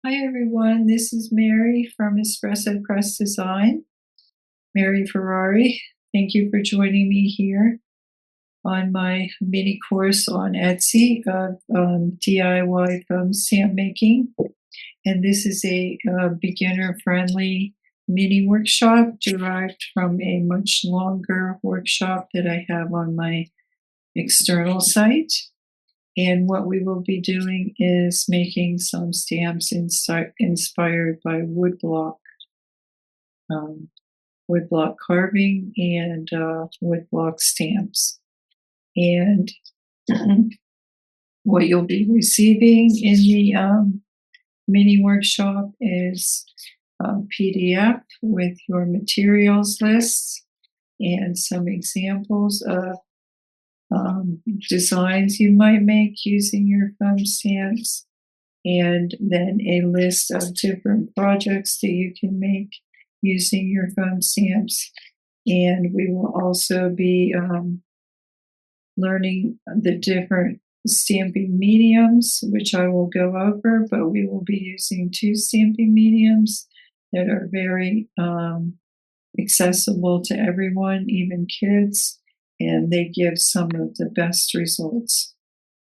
Hi everyone, this is Mary from Espresso Press Design, Mary Ferrari. Thank you for joining me here on my mini course on Etsy of DIY foam stamp making. And this is a beginner-friendly mini workshop derived from a much longer workshop that I have on my external site. And what we will be doing is making some stamps inspired by woodblock carving and woodblock stamps. And what you'll be receiving in the mini workshop is a PDF with your materials lists and some examples of designs you might make using your foam stamps, and then a list of different projects that you can make using your foam stamps. And we will also be learning the different stamping mediums, which I will go over, but we will be using two stamping mediums that are very accessible to everyone, even kids, and they give some of the best results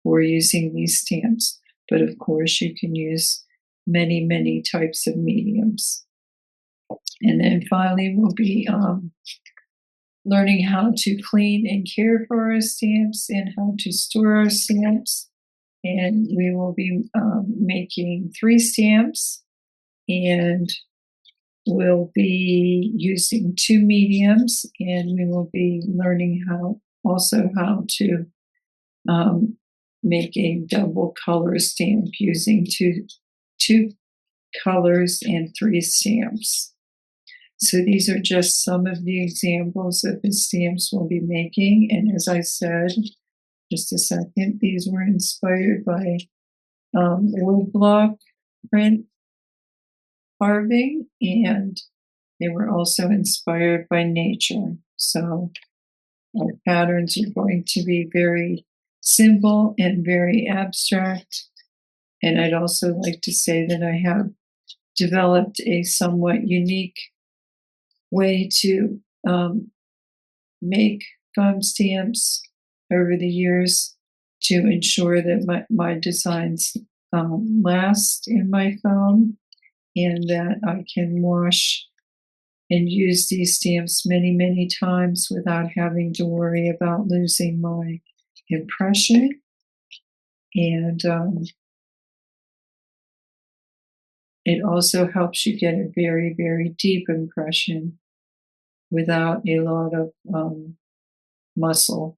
for using these stamps. But of course, you can use many, many types of mediums. And then finally, we'll be learning how to clean and care for our stamps and how to store our stamps. And we will be making 3 stamps, and we'll be using 2 mediums, and we will be learning how to make a double color stamp using two colors and 3 stamps. So these are just some of the examples of the stamps we'll be making. And as I said, just a second, these were inspired by woodblock print carving, and they were also inspired by nature. So our patterns are going to be very simple and very abstract. And I'd also like to say that I have developed a somewhat unique way to make foam stamps over the years to ensure that my designs last in my foam, and that I can wash and use these stamps many, many times without having to worry about losing my impression. And it also helps you get a very, very deep impression without a lot of muscle.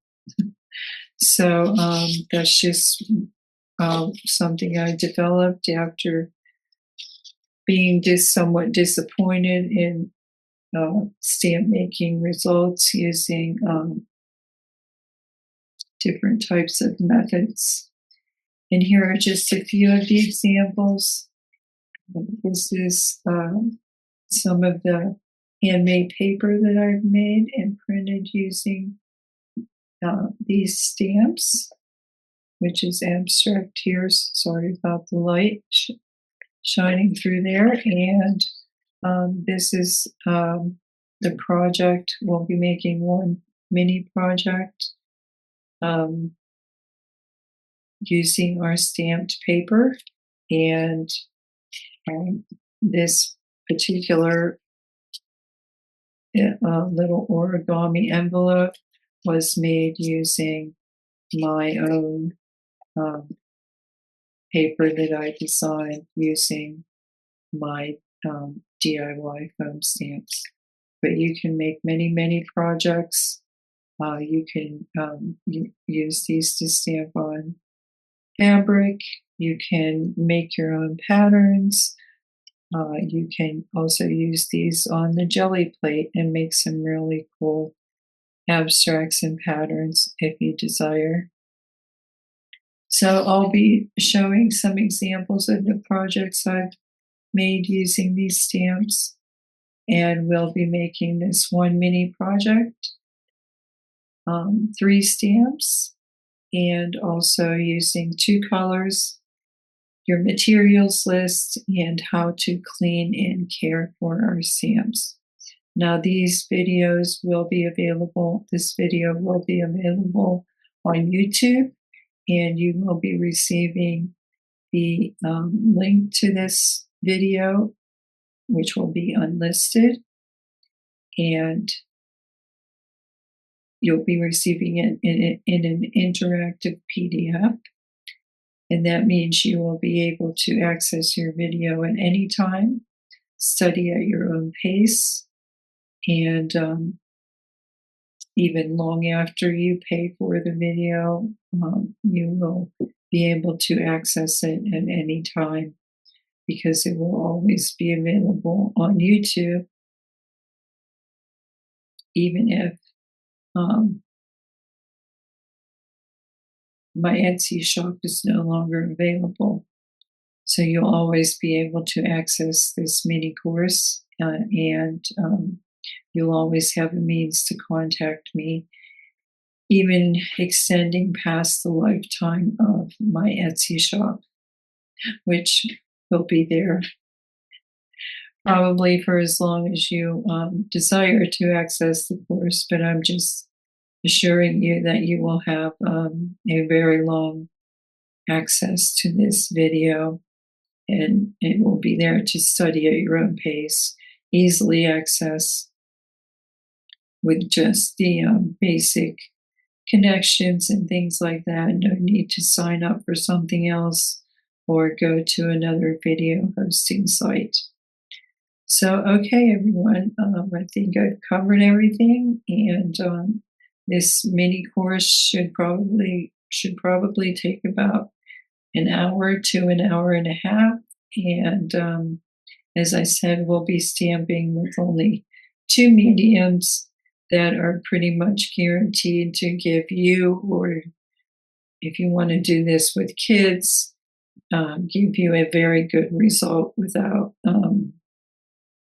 So that's just something I developed after being somewhat disappointed in stamp making results using different types of methods. And here are just a few of the examples. This is some of the handmade paper that I've made and printed using these stamps, which is abstract here. Sorry about the light shining through there. And this is the project. We'll be making one mini project using our stamped paper. And this particular little origami envelope was made using my own paper that I designed using my DIY foam stamps. But you can make many, many projects. You can use these to stamp on fabric. You can make your own patterns. You can also use these on the jelly plate and make some really cool abstracts and patterns if you desire. So I'll be showing some examples of the projects I've made using these stamps, and we'll be making this one mini project, 3 stamps, and also using 2 colors your materials list, and how to clean and care for our stamps. Now these videos will be available, this video will be available on YouTube, and you will be receiving the link to this video, which will be unlisted, and you'll be receiving it in an interactive PDF. And that means you will be able to access your video at any time, study at your own pace, and even long after you pay for the video, you will be able to access it at any time because it will always be available on YouTube, even if my Etsy shop is no longer available. So you'll always be able to access this mini course, and you'll always have a means to contact me, even extending past the lifetime of my Etsy shop, which will be there probably for as long as you desire to access the course. But I'm just assuring you that you will have a very long access to this video, and it will be there to study at your own pace, easily access with just the basic connections and things like that. No need to sign up for something else or go to another video hosting site. So, okay, everyone, I think I've covered everything, and this mini course should probably take about an hour to an hour and a half. And as I said, we'll be stamping with only 2 mediums that are pretty much guaranteed to give you, or if you want to do this with kids, give you a very good result without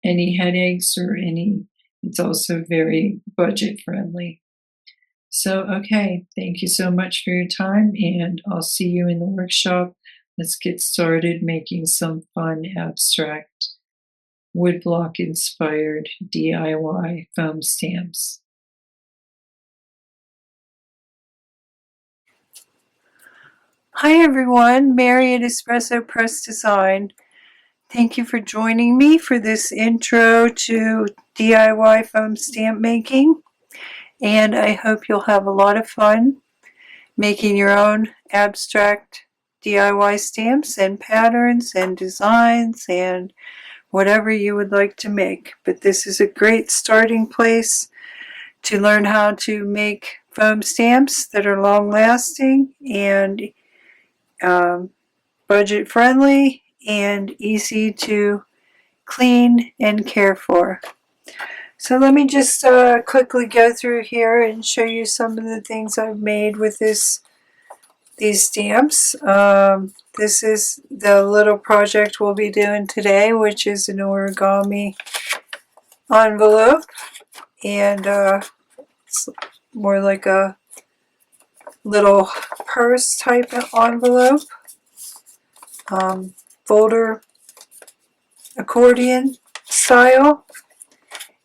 any headaches or any. It's also very budget friendly. So, okay, thank you so much for your time, and I'll see you in the workshop. Let's get started making some fun abstract woodblock inspired DIY foam stamps. Hi everyone, Mary at Espresso Press Design. Thank you for joining me for this intro to DIY foam stamp making, and I hope you'll have a lot of fun making your own abstract DIY stamps and patterns and designs and whatever you would like to make. But this is a great starting place to learn how to make foam stamps that are long lasting and budget friendly and easy to clean and care for. So let me just quickly go through here and show you some of the things I've made with these stamps. This is the little project we'll be doing today, which is an origami envelope, and it's more like a little purse type of envelope, folder accordion style,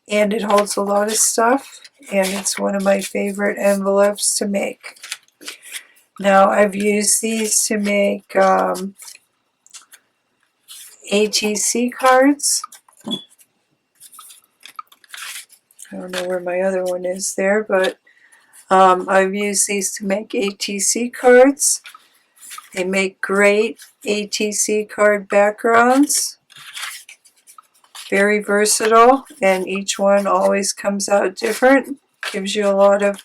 and it holds a lot of stuff, and it's one of my favorite envelopes to make. Now I've used these to make ATC cards. I don't know where my other one is there, but I've used these to make ATC cards. They make great ATC card backgrounds. Very versatile, and each one always comes out different. Gives you a lot of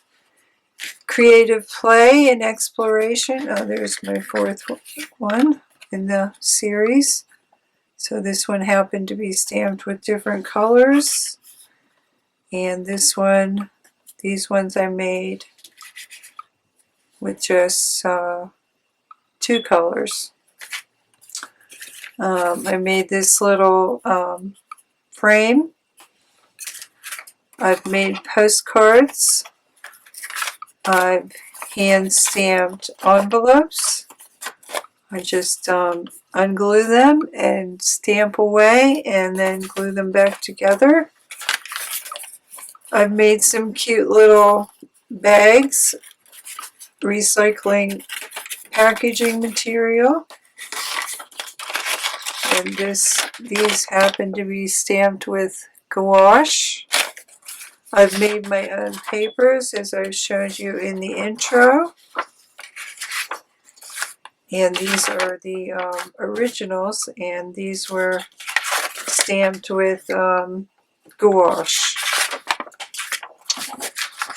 creative play and exploration. Oh, there's my 4th one in the series. So this one happened to be stamped with different colors. And this one, these ones I made with just 2 colors. I made this little frame. I've made postcards. I've hand stamped envelopes. I just unglue them and stamp away and then glue them back together. I've made some cute little bags, recycling packaging material. And these happen to be stamped with gouache. I've made my own papers, as I've showed you in the intro. And these are the originals, and these were stamped with gouache.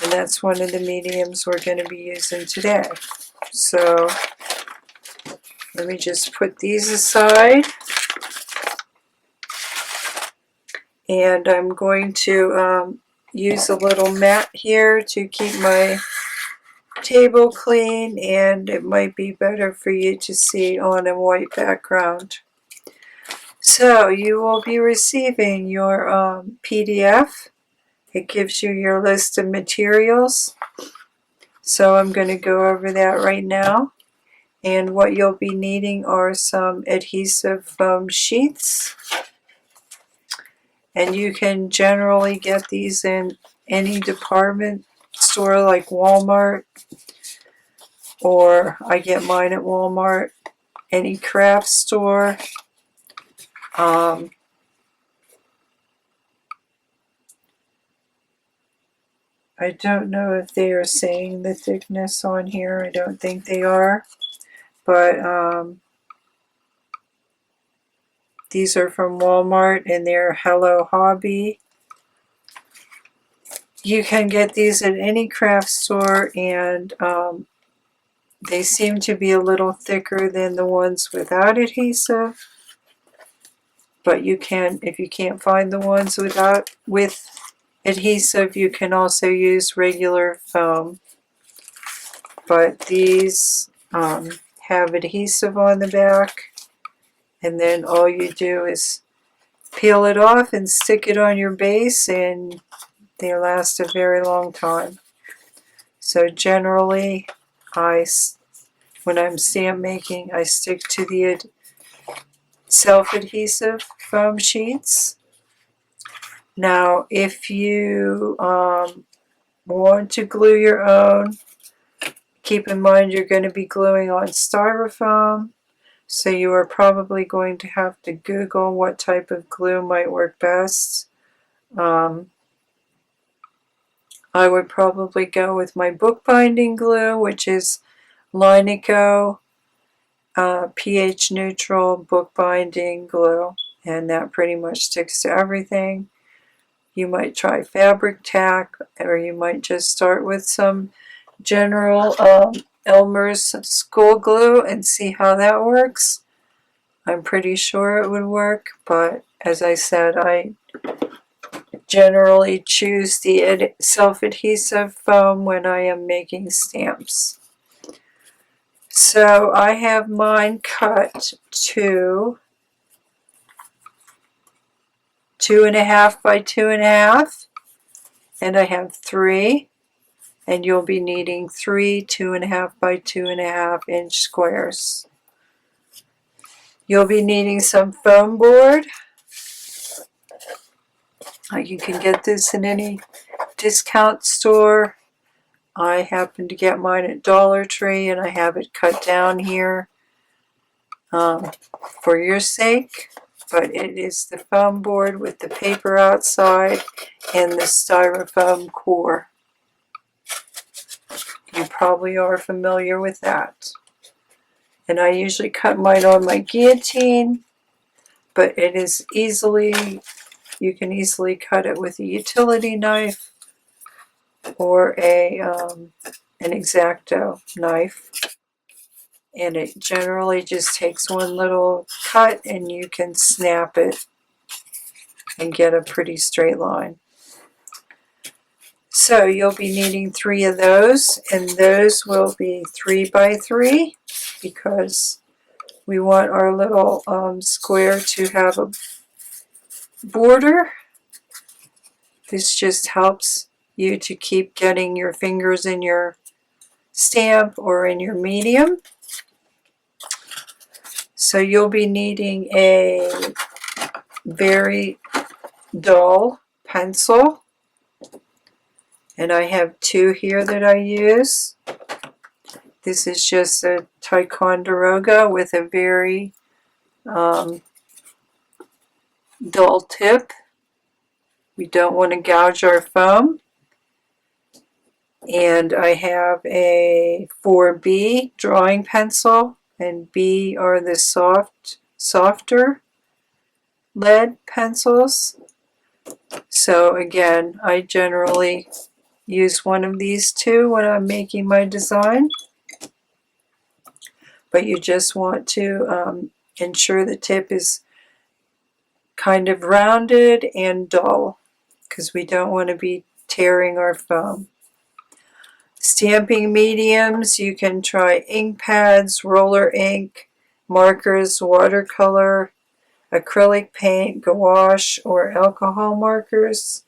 And that's one of the mediums we're going to be using today. So let me just put these aside. And I'm going to use a little mat here to keep my table clean, and it might be better for you to see on a white background. So you will be receiving your PDF. It gives you your list of materials. So I'm going to go over that right now. And what you'll be needing are some adhesive foam sheets. And you can generally get these in any department store like Walmart, or I get mine at Walmart, any craft store. I don't know if they are saying the thickness on here. I don't think they are. But these are from Walmart, and they're Hello Hobby. You can get these at any craft store, and they seem to be a little thicker than the ones without adhesive. But you can, if you can't find the ones with adhesive, you can also use regular foam. But these have adhesive on the back, and then all you do is peel it off and stick it on your base, and they last a very long time. So generally, when I'm stamp making, I stick to the self-adhesive foam sheets. Now, if you want to glue your own, keep in mind you're going to be gluing on styrofoam, so you are probably going to have to Google what type of glue might work best. I would probably go with my bookbinding glue, which is Linico pH neutral bookbinding glue, and that pretty much sticks to everything. You might try fabric tack, or you might just start with some general Elmer's school glue and see how that works. I'm pretty sure it would work, but as I said, I generally choose the self-adhesive foam when I am making stamps. So I have mine cut to 2.5 by 2.5, and I have 3, and you'll be needing 3 2.5 by 2.5 inch squares. You'll be needing some foam board. You can get this in any discount store. I happen to get mine at Dollar Tree, and I have it cut down here for your sake. But it is the foam board with the paper outside and the styrofoam core. You probably are familiar with that. And I usually cut mine on my guillotine, but it is you can easily cut it with a utility knife or an X-Acto knife. And it generally just takes one little cut, and you can snap it and get a pretty straight line. So you'll be needing 3 of those, and those will be 3 by 3 because we want our little square to have a border. This just helps you to keep getting your fingers in your stamp or in your medium. So you'll be needing a very dull pencil, and I have two here that I use. This is just a Ticonderoga with a very dull tip. We don't want to gouge our foam. And I have a 4B drawing pencil, and B are the softer lead pencils. So again, I generally use one of these two when I'm making my design. But you just want to ensure the tip is kind of rounded and dull, because we don't want to be tearing our foam. Stamping mediums, you can try ink pads, roller ink, markers, watercolor, acrylic paint, gouache, or alcohol markers,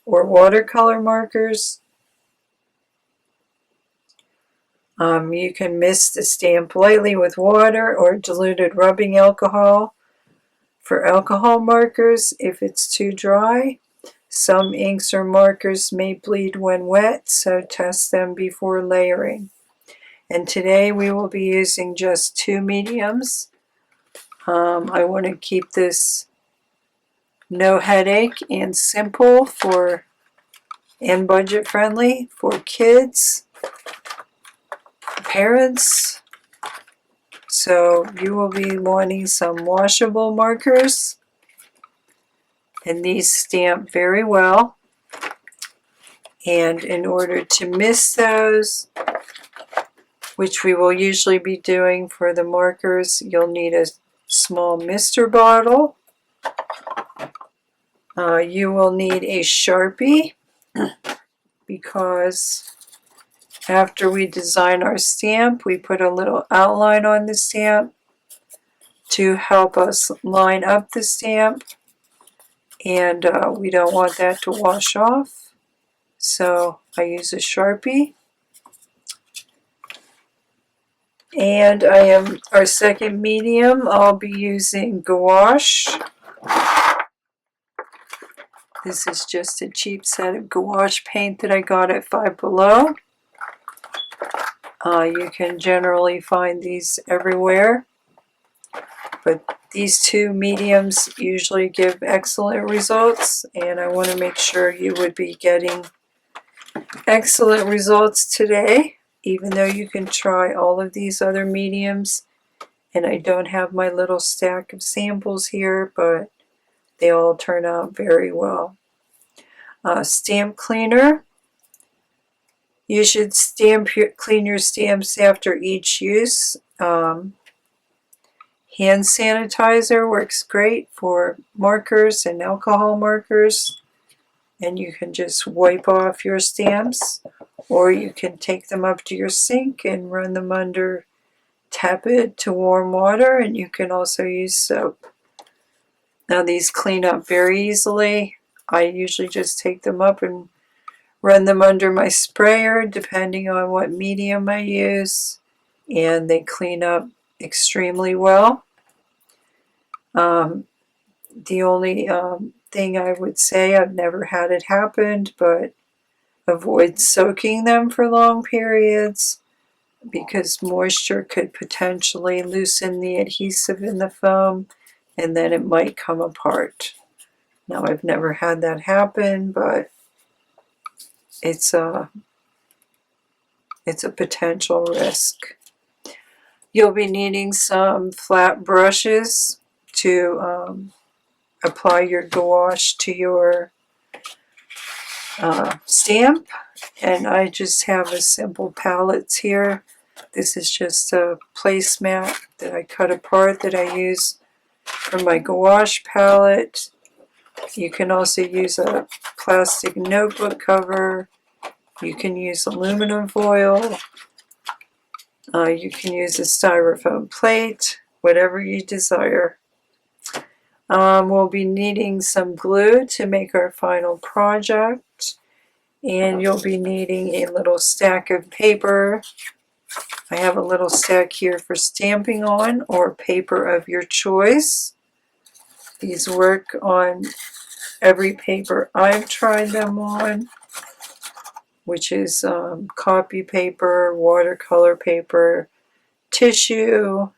or watercolor markers. You can mist the stamp lightly with water or diluted rubbing alcohol for alcohol markers if it's too dry. Some inks or markers may bleed when wet, so test them before layering. And today we will be using just two mediums. I want to keep this no headache and simple and budget friendly for kids, parents. So you will be wanting some washable markers, and these stamp very well. And in order to mist those, which we will usually be doing for the markers, you'll need a small mister bottle. You will need a Sharpie, because after we design our stamp, we put a little outline on the stamp to help us line up the stamp, and we don't want that to wash off. So I use a Sharpie. And our second medium, I'll be using gouache. This is just a cheap set of gouache paint that I got at Five Below. You can generally find these everywhere, but these two mediums usually give excellent results, and I want to make sure you would be getting excellent results today, even though you can try all of these other mediums. And I don't have my little stack of samples here, but they all turn out very well. Stamp cleaner. You should clean your stamps after each use. Hand sanitizer works great for markers and alcohol markers, and you can just wipe off your stamps, or you can take them up to your sink and run them under tepid to warm water, and you can also use soap. Now these clean up very easily. I usually just take them up and run them under my sprayer, depending on what medium I use, and they clean up extremely well. The only thing I would say, I've never had it happen, but avoid soaking them for long periods, because moisture could potentially loosen the adhesive in the foam, and then it might come apart. Now, I've never had that happen, but it's a potential risk. You'll be needing some flat brushes to apply your gouache to your stamp, and I just have a simple palettes here. This is just a placemat that I cut apart that I use for my gouache palette. You can also use a plastic notebook cover. You can use aluminum foil. You can use a styrofoam plate, whatever you desire. We'll be needing some glue to make our final project, and you'll be needing a little stack of paper I have a little stack here for stamping on, or paper of your choice. These work on every paper I've tried them on, which is copy paper, watercolor paper, tissue,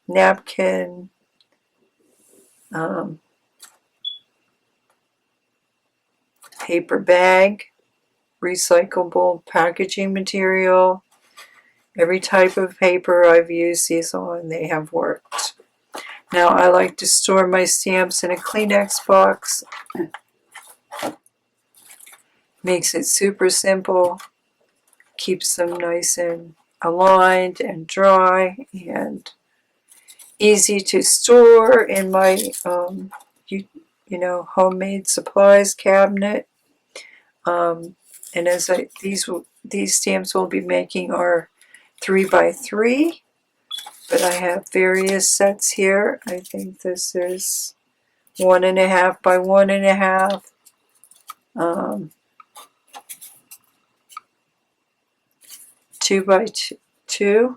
napkin, paper bag, recyclable packaging material. Every type of paper I've used these on, they have worked. Now I like to store my stamps in a Kleenex box. Makes it super simple, keeps them nice and aligned and dry and easy to store in my homemade supplies cabinet. And as these stamps we'll be making are 3x3, but I have various sets here. I think this is 1.5 by 1.5. 2x2,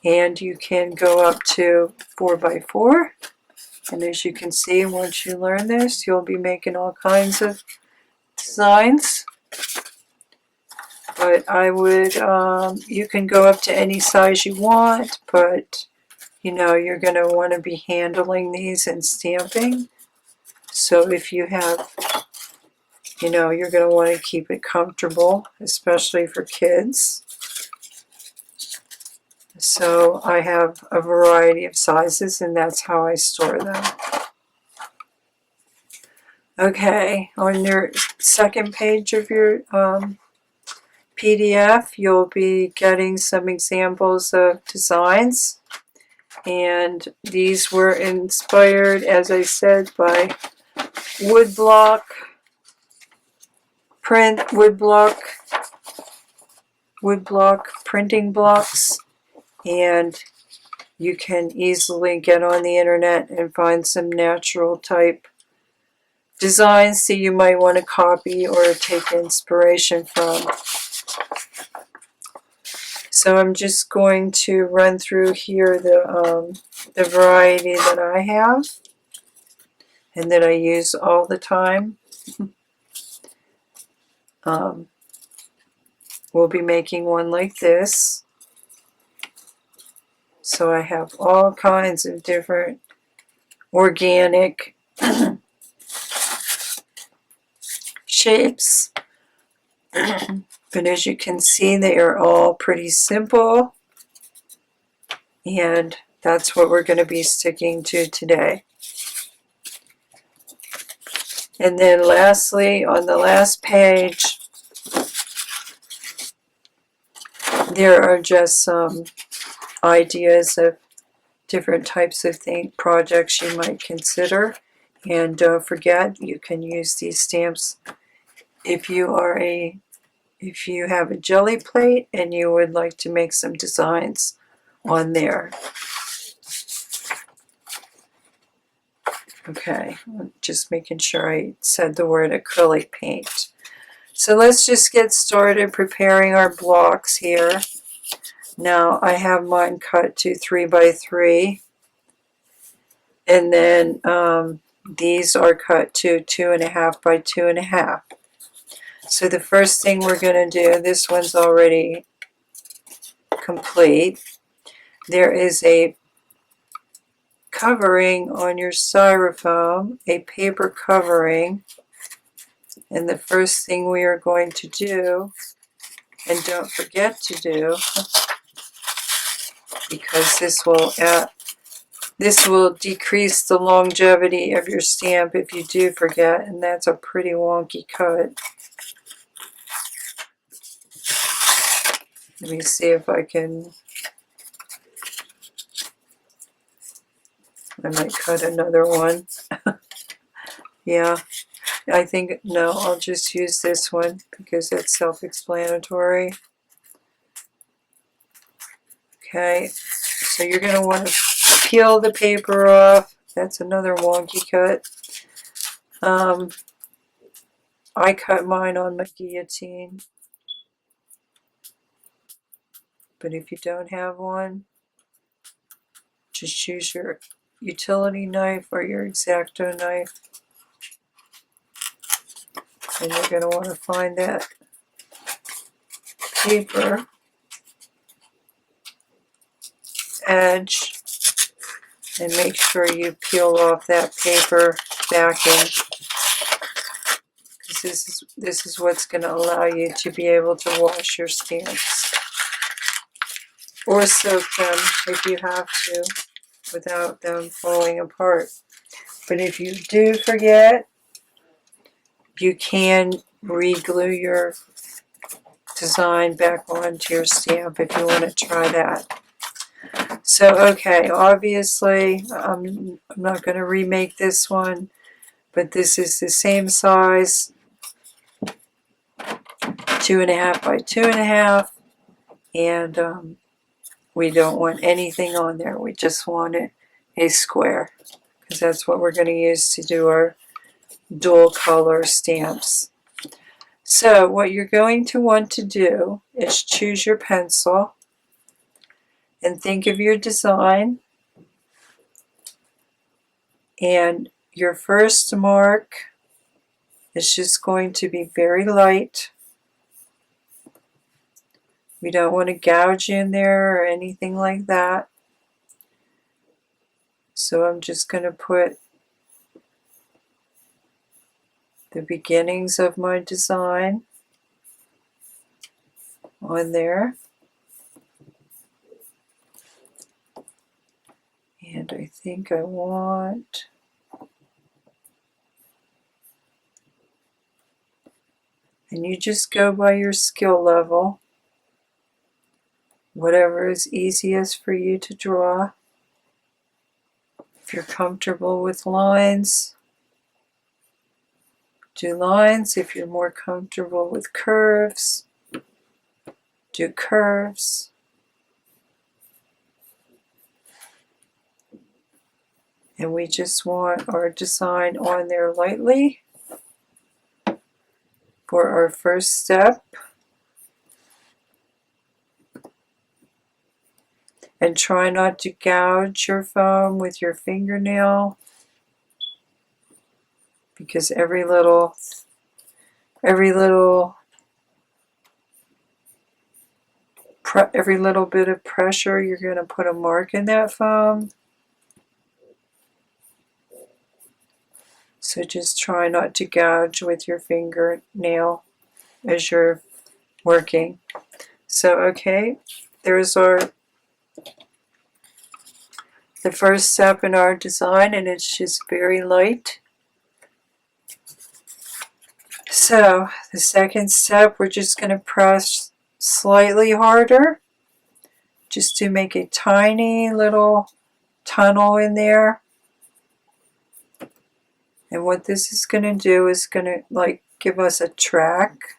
and you can go up to 4x4. And as you can see, once you learn this, you'll be making all kinds of designs. But I would, you can go up to any size you want, but you're going to want to be handling these and stamping. So if you have, you're going to want to keep it comfortable, especially for kids. So I have a variety of sizes, and that's how I store them. Okay, on your second page of your PDF, you'll be getting some examples of designs. And these were inspired, as I said, by woodblock printing blocks. And you can easily get on the internet and find some natural type designs that you might want to copy or take inspiration from. So I'm just going to run through here the variety that I have and that I use all the time. We'll be making one like this. So I have all kinds of different organic shapes. But as you can see, they are all pretty simple. And that's what we're going to be sticking to today. And then lastly, on the last page, there are just some ideas of different types of projects you might consider. And don't forget, you can use these stamps if you have a jelly plate and you would like to make some designs on there. Okay, just making sure I said the word acrylic paint. So let's just get started preparing our blocks here. Now I have mine cut to 3x3, and then these are cut to 2.5 by 2.5. So the first thing we're going to do, this one's already complete. There is a covering on your styrofoam, a paper covering, and the first thing we are going to do, and don't forget to do, because this will decrease the longevity of your stamp if you do forget, and that's a pretty wonky cut. Let me see if I might cut another one. Yeah, I think, no, I'll just use this one because it's self-explanatory. Okay, so you're going to want to peel the paper off. That's another wonky cut. I cut mine on my guillotine. but if you don't have one, just use your utility knife or your X-Acto knife. And you're going to want to find that paper edge and make sure you peel off that paper backing, because this is what's going to allow you to be able to wash your stamps or soak them if you have to without them falling apart. But if you do forget, you can re-glue your design back onto your stamp if you want to try that. So, okay, obviously, I'm not going to remake this one, but this is the same size, 2.5 by 2.5, and we don't want anything on there. We just want it a square, because that's what we're going to use to do our dual color stamps. So what you're going to want to do is choose your pencil and think of your design, and your first mark is just going to be very light. We don't want to gouge in there or anything like that. So I'm just going to put the beginnings of my design on there. And I think I want and you just go by your skill level, whatever is easiest for you to draw. If you're comfortable with lines, do lines. If you're more comfortable with curves, do curves. And we just want our design on there lightly for our first step. And try not to gouge your foam with your fingernail, because every little bit of pressure, you're going to put a mark in that foam. So just try not to gouge with your fingernail as you're working. So okay, there's the first step in our design, and it's just very light. So the second step, we're just going to press slightly harder just to make a tiny little tunnel in there. And what this is going to do is going to like give us a track,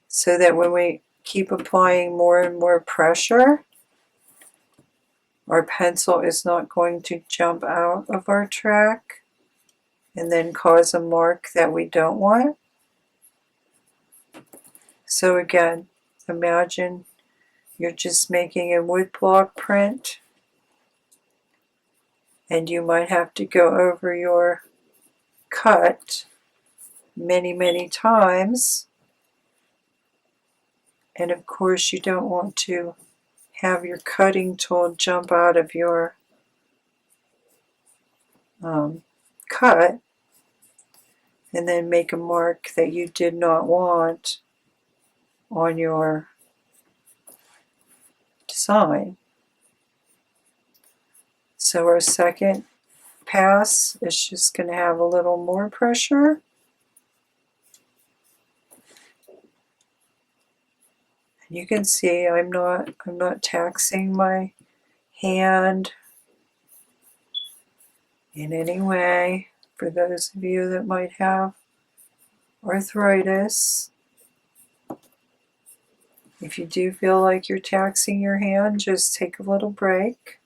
so that when we keep applying more and more pressure, our pencil is not going to jump out of our track and then cause a mark that we don't want. So again, imagine you're just making a woodblock print, and you might have to go over your cut many, many times. And of course, you don't want to have your cutting tool jump out of your cut and then make a mark that you did not want on your design. So our second pass is just going to have a little more pressure. And you can see I'm not taxing my hand in any way. For those of you that might have arthritis, if you do feel like you're taxing your hand, just take a little break.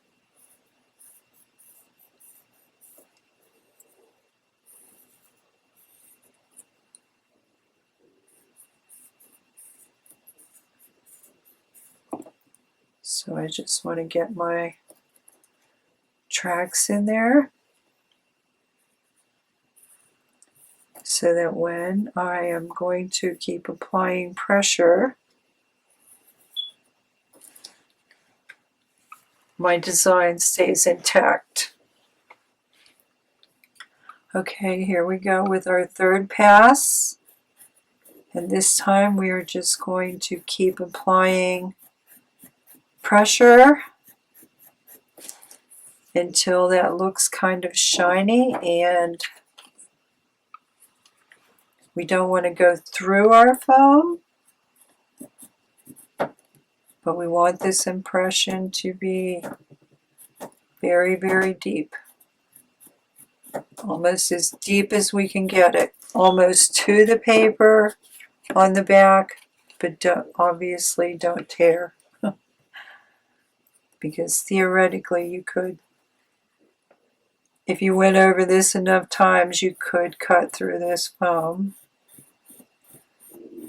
So I just want to get my tracks in there so that when I am going to keep applying pressure, my design stays intact. Okay, here we go with our third pass. And this time we are just going to keep applying pressure until that looks kind of shiny, and we don't want to go through our foam, but we want this impression to be very, very deep. Almost as deep as we can get it. Almost to the paper on the back, but obviously don't tear. Because theoretically you could, if you went over this enough times, you could cut through this foam.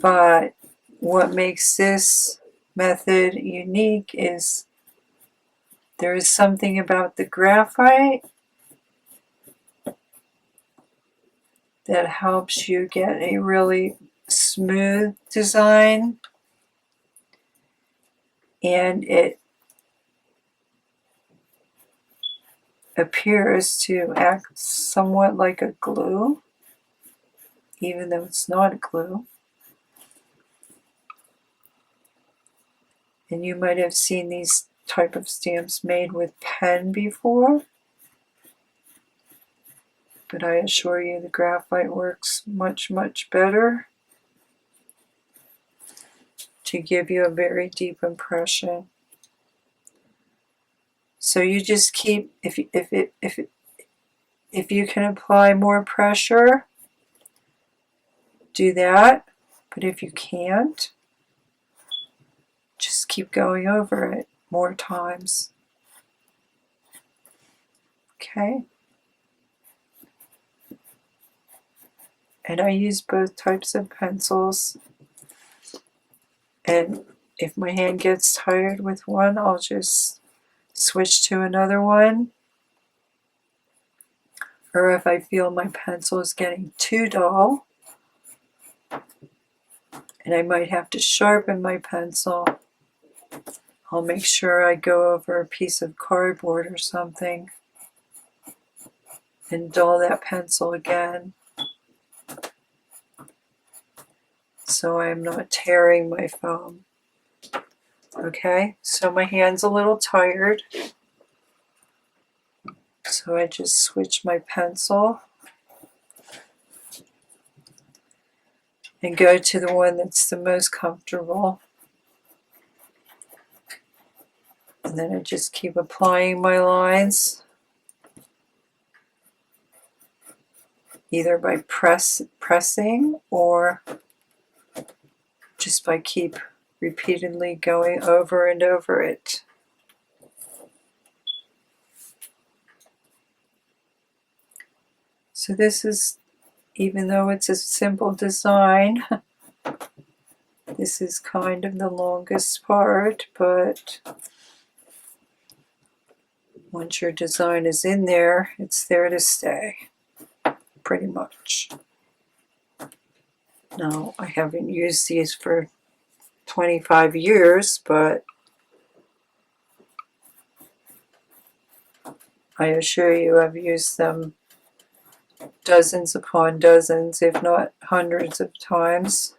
But what makes this method unique is there is something about the graphite that helps you get a really smooth design, and it appears to act somewhat like a glue, even though it's not a glue. And you might have seen these type of stamps made with pen before, but I assure you the graphite works much, much better to give you a very deep impression. So you just keep, if you can apply more pressure, do that. But if you can't, just keep going over it more times. Okay? And I use both types of pencils. And if my hand gets tired with one, I'll just switch to another one. Or if I feel my pencil is getting too dull, and I might have to sharpen my pencil, I'll make sure I go over a piece of cardboard or something and dull that pencil again, so I'm not tearing my foam. Okay, so my hand's a little tired, so I just switch my pencil and go to the one that's the most comfortable. And then I just keep applying my lines, either by pressing or just by keep repeatedly going over and over it. So this is, even though it's a simple design, this is kind of the longest part, but once your design is in there, it's there to stay, pretty much. Now, I haven't used these for 25 years, but I assure you I've used them dozens upon dozens, if not hundreds of times.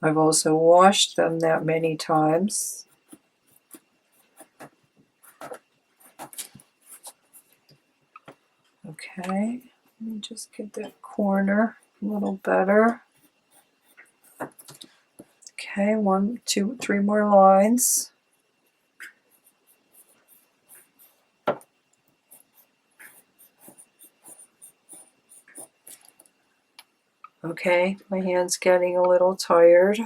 I've also washed them that many times. Okay, let me just get that corner a little better. Okay, 1, 2, 3 more lines. Okay, my hand's getting a little tired.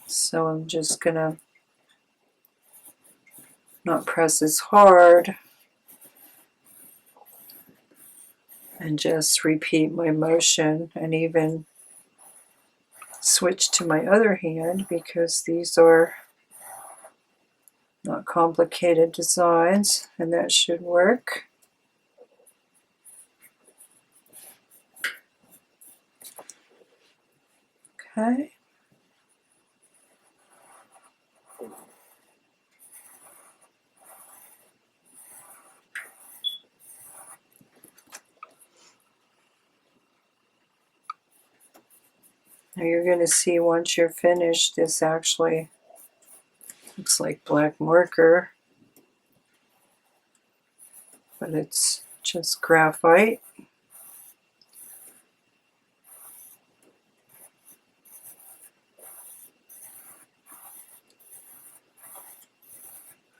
So I'm just gonna not press as hard just repeat my motion and even switch to my other hand because these are not complicated designs, and that should work. Okay. Now you're going to see once you're finished, this actually looks like black marker, but it's just graphite.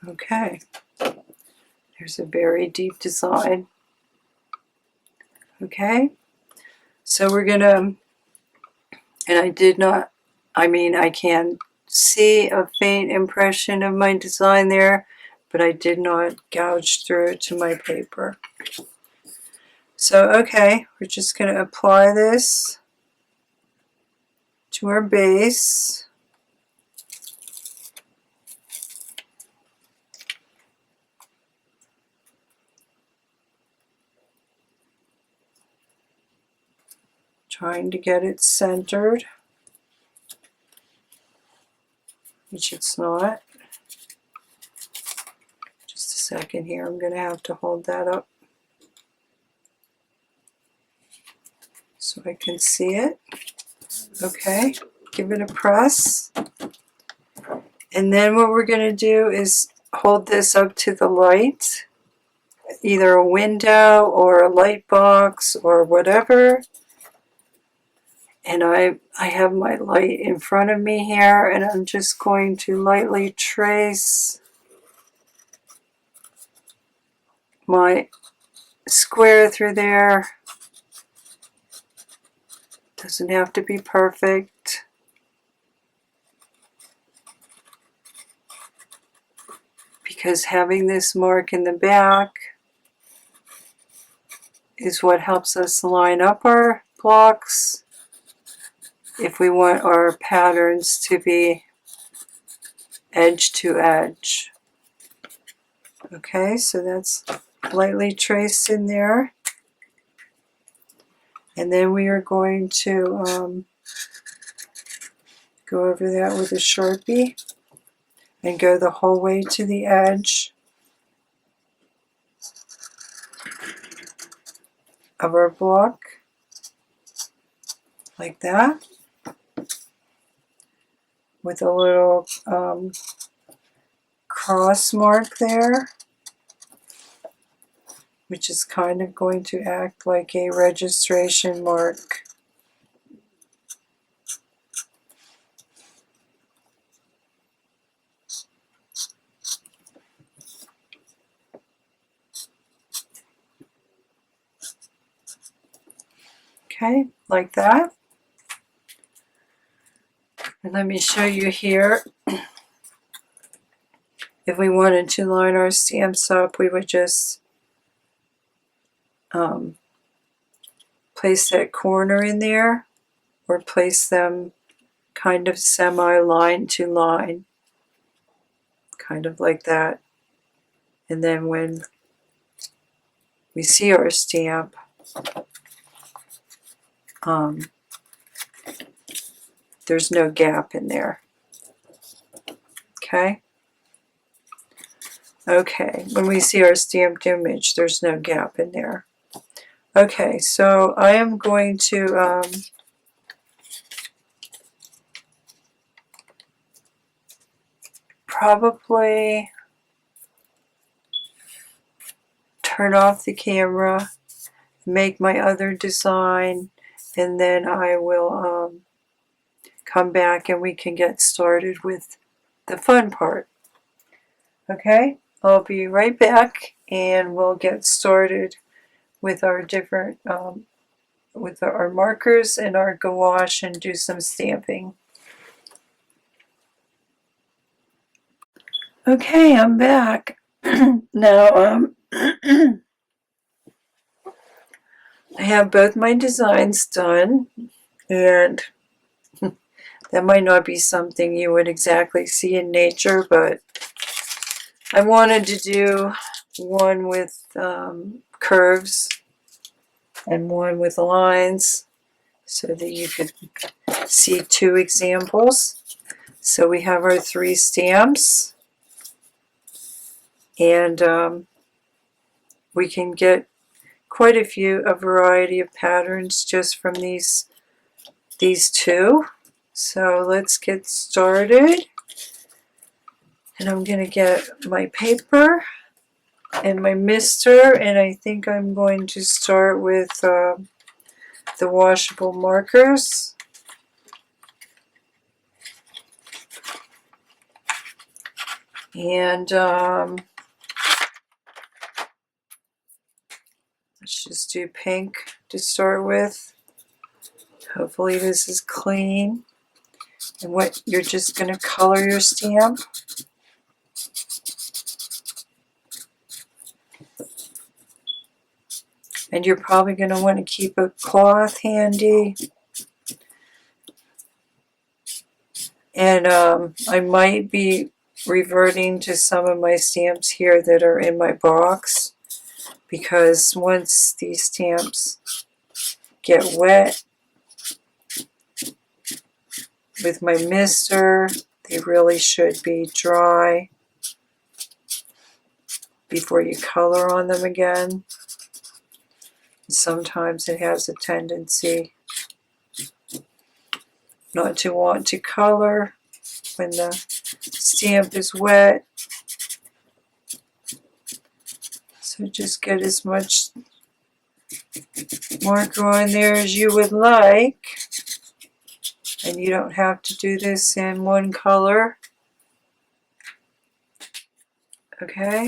Okay, there's a very deep design. Okay, so we're gonna, and I can see a faint impression of my design there, but I did not gouge through to my paper. So, okay, we're just going to apply this to our base. Trying to get it centered, which it's not. Just a second here, I'm going to have to hold that up so I can see it. Okay, give it a press. And then what we're going to do is hold this up to the light, either a window or a light box or whatever. And I have my light in front of me here, and I'm just going to lightly trace my square through there. Doesn't have to be perfect. Because having this mark in the back is what helps us line up our blocks if we want our patterns to be edge to edge. Okay, so that's lightly traced in there. And then we are going to go over that with a Sharpie and go the whole way to the edge of our block, like that, with a little cross mark there, which is kind of going to act like a registration mark. Okay, like that. And let me show you here. If we wanted to line our stamps up, we would just place that corner in there, or place them kind of semi-line to line, kind of like that. And then when we see our stamp, there's no gap in there. Okay? Okay, when we see our stamped image, there's no gap in there. Okay, so I am going to probably turn off the camera, make my other design, and then I will come back and we can get started with the fun part. Okay, I'll be right back and we'll get started with our different, with our markers and our gouache and do some stamping. Okay, I'm back. Now, I have both my designs done, and that might not be something you would exactly see in nature, but I wanted to do one with curves and one with lines so that you could see two examples. So we have our 3 stamps, and we can get quite a variety of patterns just from these 2. So let's get started. And I'm going to get my paper and my mister, and I think I'm going to start with the washable markers. And let's just do pink to start with. Hopefully this is clean. And what you're just going to color your stamp. And you're probably going to want to keep a cloth handy. And I might be reverting to some of my stamps here that are in my box, because once these stamps get wet with my mister, they really should be dry before you color on them again. Sometimes it has a tendency not to want to color when the stamp is wet. So just get as much marker on there as you would like. And you don't have to do this in one color. Okay.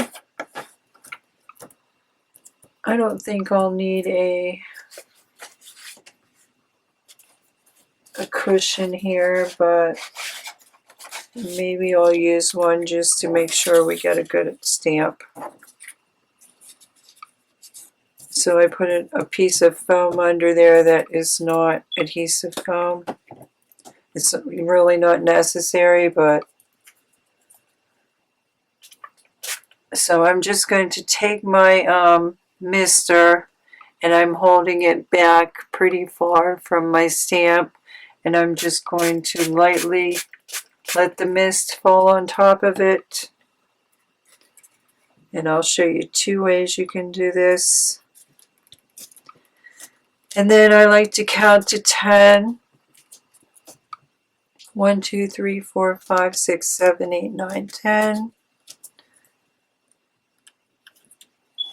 I don't think I'll need a cushion here, but maybe I'll use one just to make sure we get a good stamp. So I put a piece of foam under there that is not adhesive foam. It's really not necessary, but so I'm just going to take my mister, and I'm holding it back pretty far from my stamp, and I'm just going to lightly let the mist fall on top of it. And I'll show you 2 ways you can do this. And then I like to count to 10. 1, 2, 3, 4, 5, 6, 7, 8, 9, 10.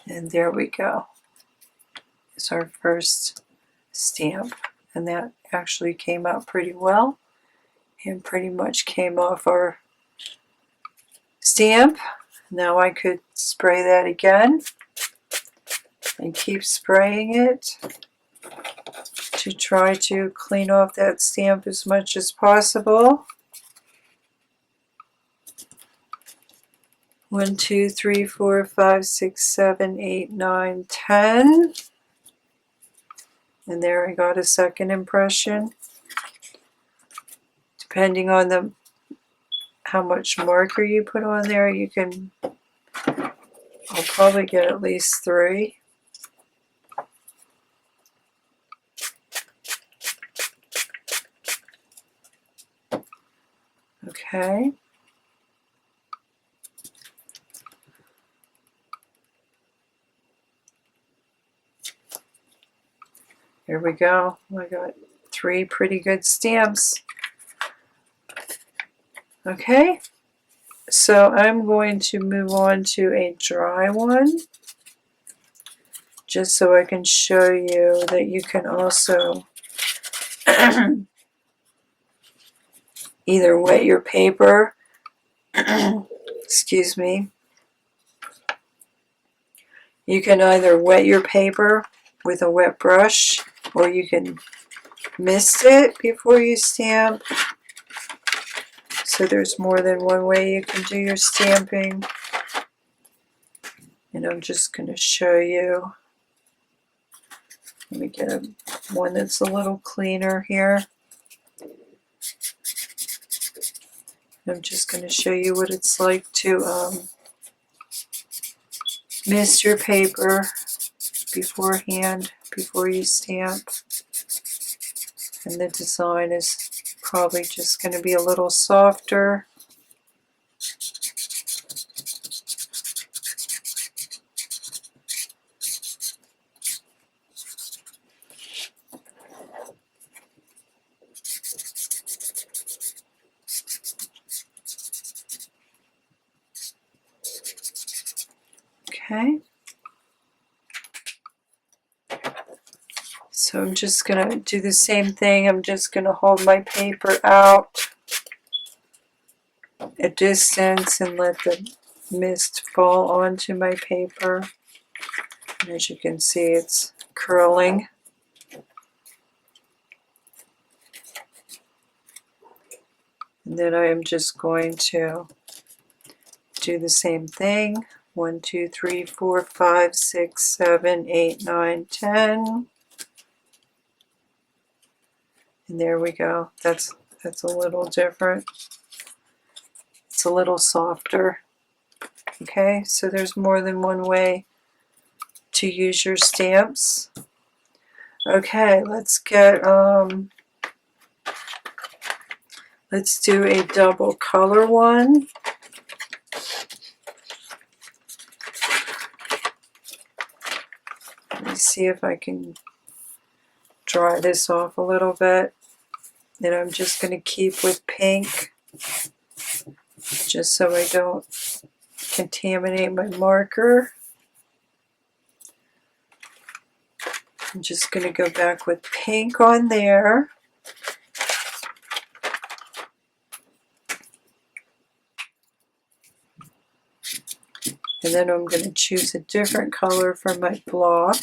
And there we go. It's our first stamp. And that actually came out pretty well and pretty much came off our stamp. Now I could spray that again and keep spraying it to try to clean off that stamp as much as possible. 1, 2, 3, 4, 5, 6, 7, 8, 9, 10. And there I got a second impression. Depending on how much marker you put on there, you can, I'll probably get at least 3. Okay. Here we go. I got 3 pretty good stamps. Okay, so I'm going to move on to a dry one, just so I can show you that you can also either wet your paper, excuse me, you can either wet your paper with a wet brush, or you can mist it before you stamp. So there's more than one way you can do your stamping. And I'm just going to show you Let me get one that's a little cleaner here. I'm just going to show you what it's like to mist your paper beforehand, before you stamp. And the design is probably just going to be a little softer. Okay. So I'm just going to do the same thing. I'm just going to hold my paper out a distance and let the mist fall onto my paper. And as you can see, it's curling. And then I am just going to do the same thing. 1, 2, 3, 4, 5, 6, 7, 8, 9, 10. And there we go. That's a little different. It's a little softer. Okay, so there's more than one way to use your stamps. Okay, let's do a double color one. Let me see if I can dry this off a little bit. And I'm just going to keep with pink, just so I don't contaminate my marker. I'm just going to go back with pink on there. And then I'm going to choose a different color for my block.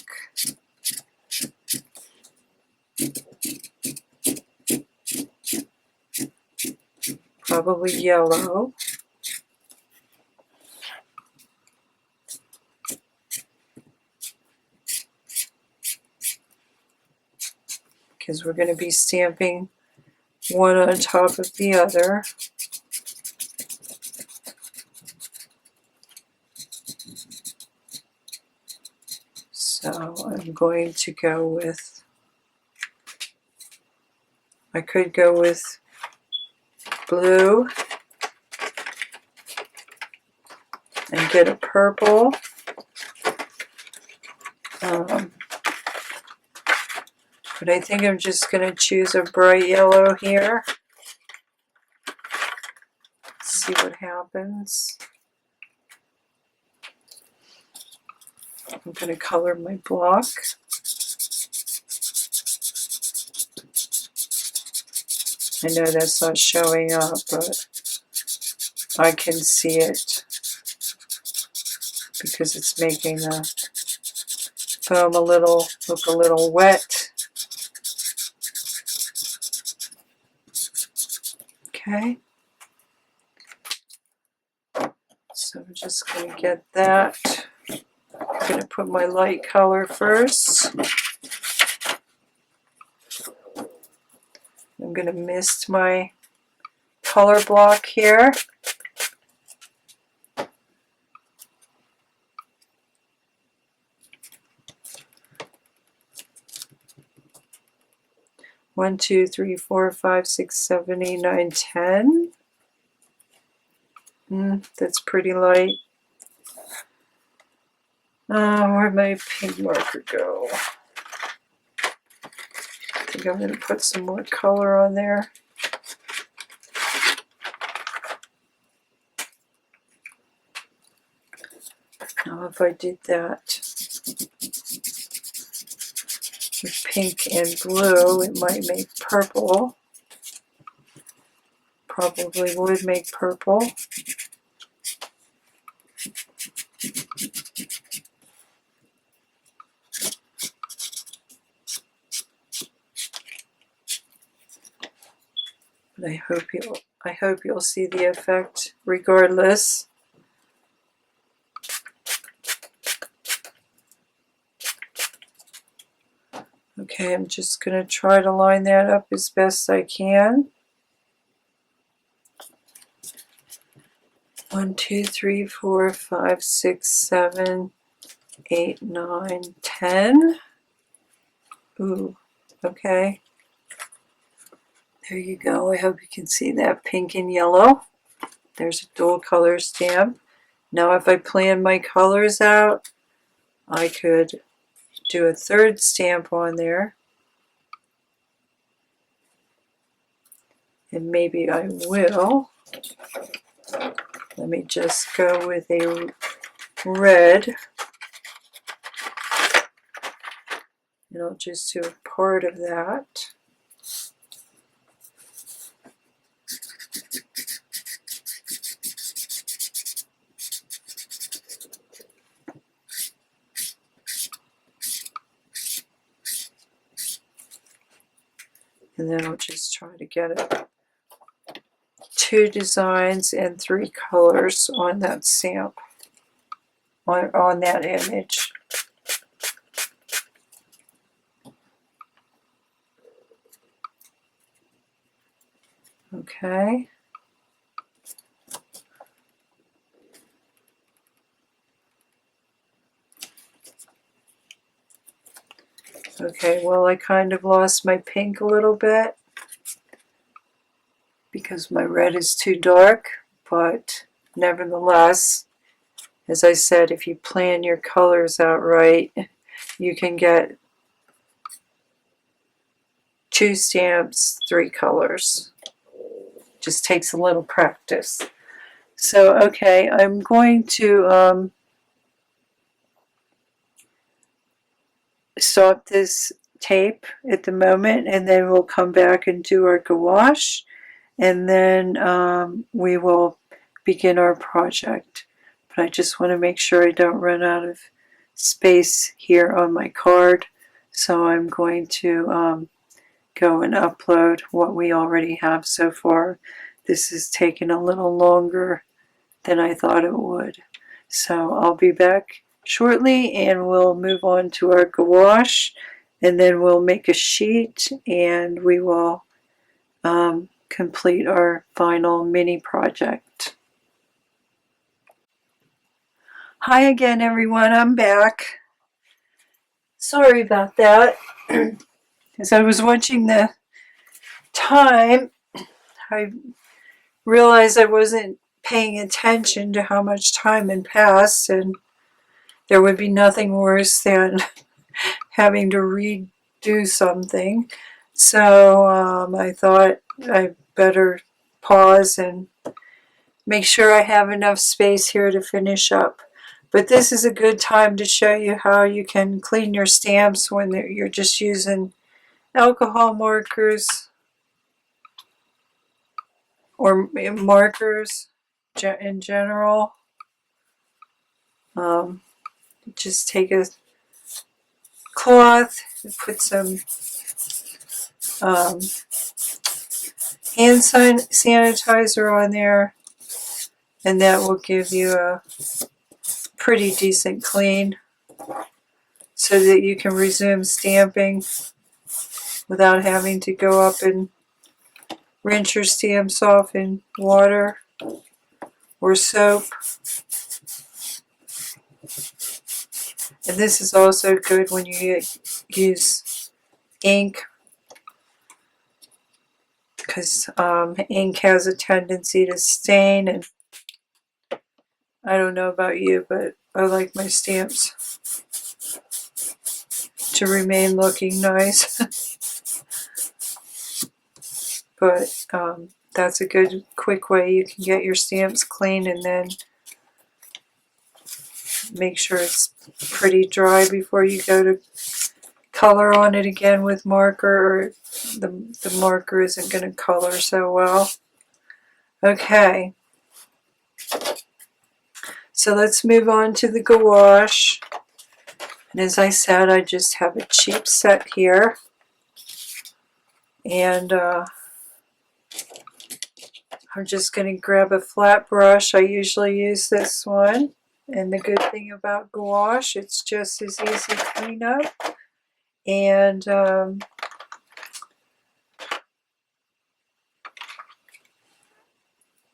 Probably yellow. Because we're going to be stamping one on top of the other. So I'm going to go with, I could go with blue and get a purple. But I think I'm just going to choose a bright yellow here. See what happens. I'm going to color my block. I know that's not showing up, but I can see it because it's making the foam look a little wet. Okay. So I'm just going to get that. I'm going to put my light color first. I'm going to mist my color block here. One, 2, 3, 4, 5, 6, 7, 8, 9, 10. That's pretty light. Where'd my pink marker go? I think I'm going to put some more color on there. Now if I did that with pink and blue, it might make purple. Probably would make purple. But I hope you'll see the effect regardless. Okay, I'm just going to try to line that up as best I can. 1, 2, 3, 4, 5, 6, 7, 8, 9, 10. Ooh, okay. There you go. I hope you can see that pink and yellow. There's a dual color stamp. Now if I plan my colors out, I could do a third stamp on there. And maybe I will. Let me just go with a red. And I'll just do a part of that. And then I'll just try to get it 2 designs and 3 colors on that stamp, on that image. Okay. Okay, well I kind of lost my pink a little bit because my red is too dark, but nevertheless, as I said, if you plan your colors out right, you can get 2 stamps, 3 colors. Just takes a little practice. So, okay, I'm going to stop this tape at the moment, and then we'll come back and do our gouache, and then we will begin our project. But I just want to make sure I don't run out of space here on my card, so I'm going to go and upload what we already have so far. This has taken a little longer than I thought it would. So I'll be back shortly and we'll move on to our gouache, and then we'll make a sheet and we will complete our final mini project. Hi again everyone, I'm back. Sorry about that. As I was watching the time, I realized I wasn't paying attention to how much time had passed, and there would be nothing worse than having to redo something. So I thought I better pause and make sure I have enough space here to finish up. But this is a good time to show you how you can clean your stamps when you're just using alcohol markers or markers in general. Just take a cloth and put some hand sanitizer on there, and that will give you a pretty decent clean so that you can resume stamping without having to go up and rinse your stamps off in water or soap. And this is also good when you use ink, because ink has a tendency to stain, and I don't know about you, but I like my stamps to remain looking nice. But that's a good quick way you can get your stamps clean, and then make sure it's pretty dry before you go to color on it again with marker, or the marker isn't going to color so well. Okay, so let's move on to the gouache. And as I said, I just have a cheap set here, and I'm just going to grab a flat brush. I usually use this one, and the good thing about gouache, it's just as easy cleanup, And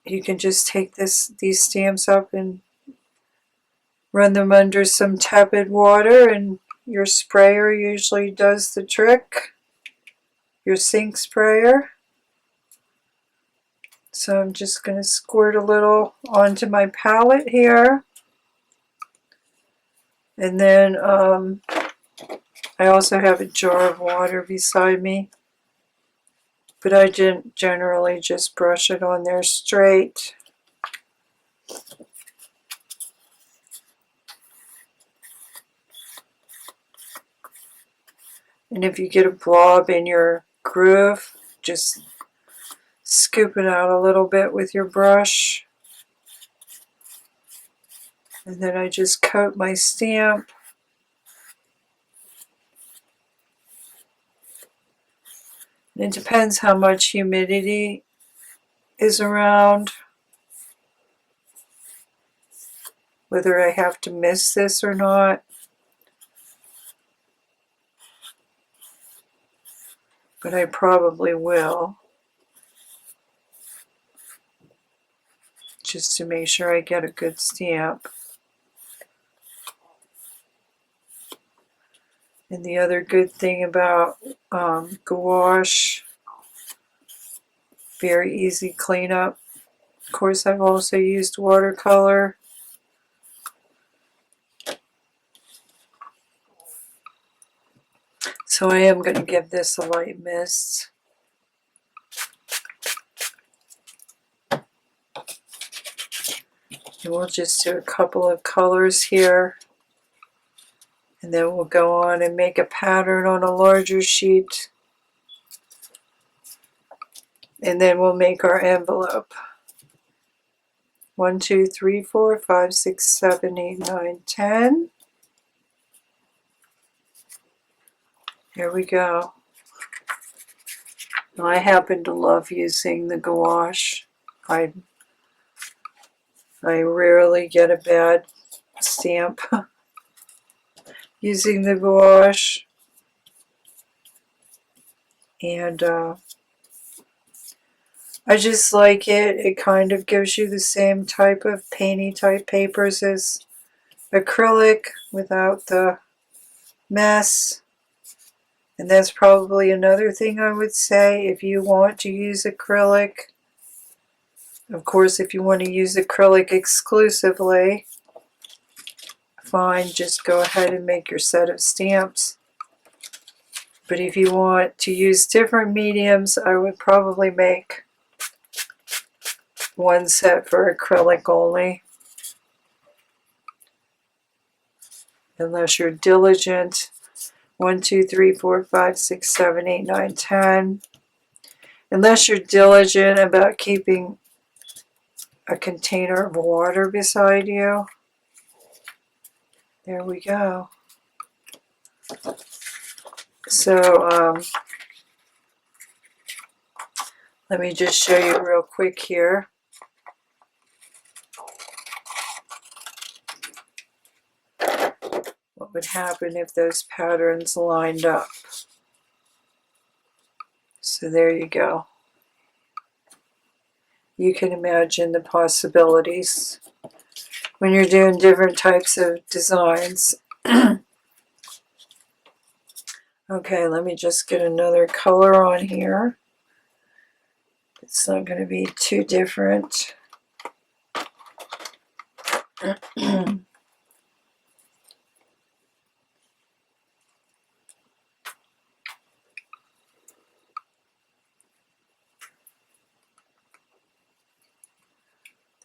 you can just take these stamps up and run them under some tepid water, and your sprayer usually does the trick, your sink sprayer. So I'm just going to squirt a little onto my palette here. And then I also have a jar of water beside me, but I generally just brush it on there straight. And if you get a blob in your groove, just scoop it out a little bit with your brush. And then I just coat my stamp. It depends how much humidity is around, whether I have to mist this or not. But I probably will, just to make sure I get a good stamp. And the other good thing about gouache, very easy cleanup. Of course, I've also used watercolor. So I am going to give this a light mist. And we'll just do a couple of colors here. And then we'll go on and make a pattern on a larger sheet. And then we'll make our envelope. 1, 2, 3, 4, 5, 6, 7, 8, 9, 10. Here we go. Now, I happen to love using the gouache. I rarely get a bad stamp using the gouache. And I just like it. It kind of gives you the same type of painty type papers as acrylic without the mess. And that's probably another thing I would say if you want to use acrylic. Of course, if you want to use acrylic exclusively, fine, just go ahead and make your set of stamps. But if you want to use different mediums, I would probably make one set for acrylic only. Unless you're diligent. 1, 2, 3, 4, 5, 6, 7, 8, 9, 10. Unless you're diligent about keeping a container of water beside you. There we go. So let me just show you real quick here. What would happen if those patterns lined up. So there you go. You can imagine the possibilities when you're doing different types of designs. Okay, let me just get another color on here. It's not going to be too different.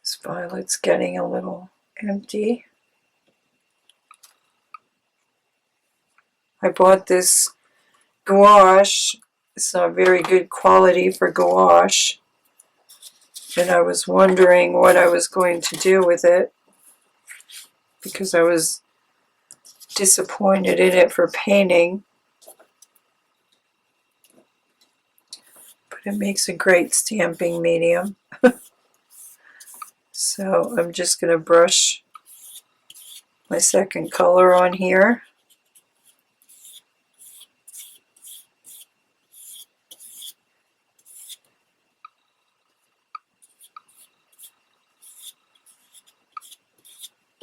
This violet's getting a little empty. I bought this gouache. It's not very good quality for gouache. And I was wondering what I was going to do with it, because I was disappointed in it for painting. But it makes a great stamping medium. So I'm just going to brush my second color on here.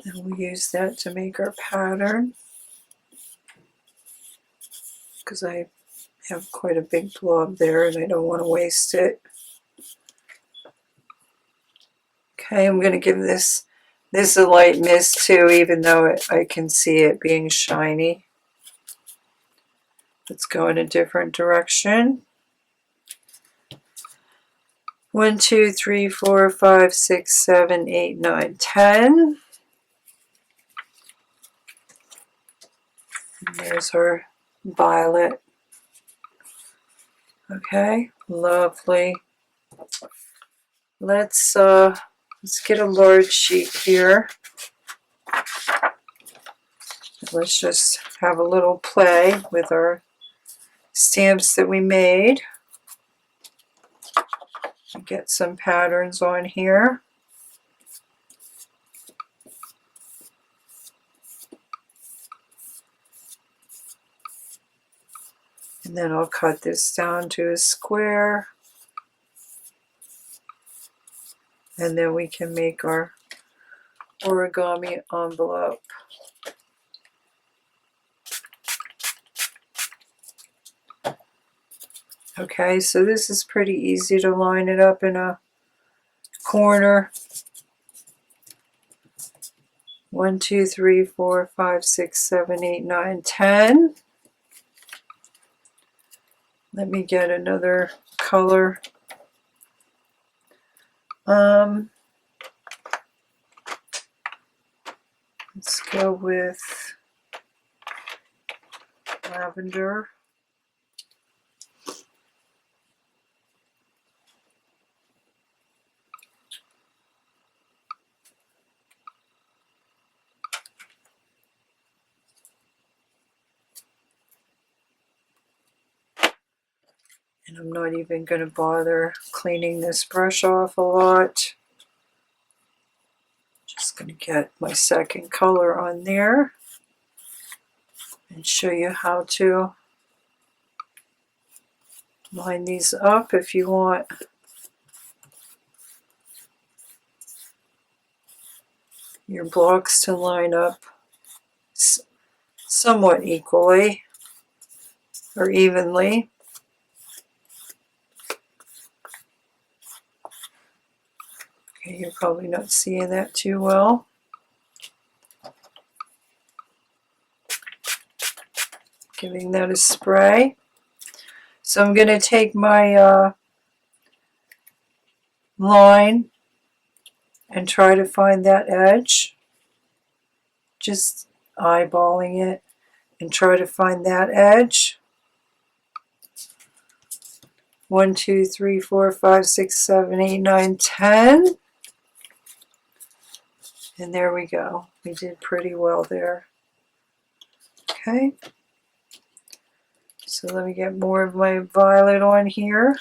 And we'll use that to make our pattern, because I have quite a big blob there and I don't want to waste it. Okay, I'm going to give this a light mist too, even though I can see it being shiny. Let's go in a different direction. 1, 2, 3, 4, 5, 6, 7, 8, 9, 10. And there's our violet. Okay, lovely. Let's get a large sheet here. Let's just have a little play with our stamps that we made. Get some patterns on here. And then I'll cut this down to a square. And then we can make our origami envelope. Okay, so this is pretty easy to line it up in a corner. 1, 2, 3, 4, 5, 6, 7, 8, 9, 10. Let me get another color. Let's go with lavender. And I'm not even going to bother cleaning this brush off a lot. Just going to get my second color on there and show you how to line these up if you want. Your blocks to line up somewhat equally or evenly. Okay, you're probably not seeing that too well. Giving that a spray. So I'm going to take my line and try to find that edge. Just eyeballing it and try to find that edge. 1, 2, 3, 4, 5, 6, 7, 8, 9, 10. And there we go. We did pretty well there. Okay. So let me get more of my violet on here.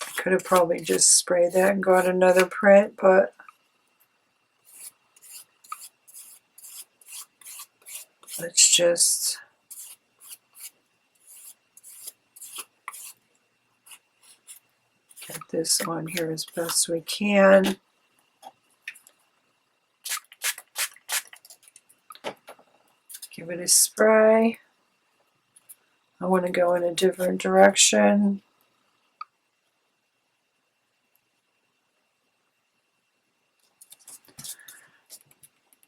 I could have probably just sprayed that and got another print, but let's just get this on here as best we can. Give it a spray. I want to go in a different direction.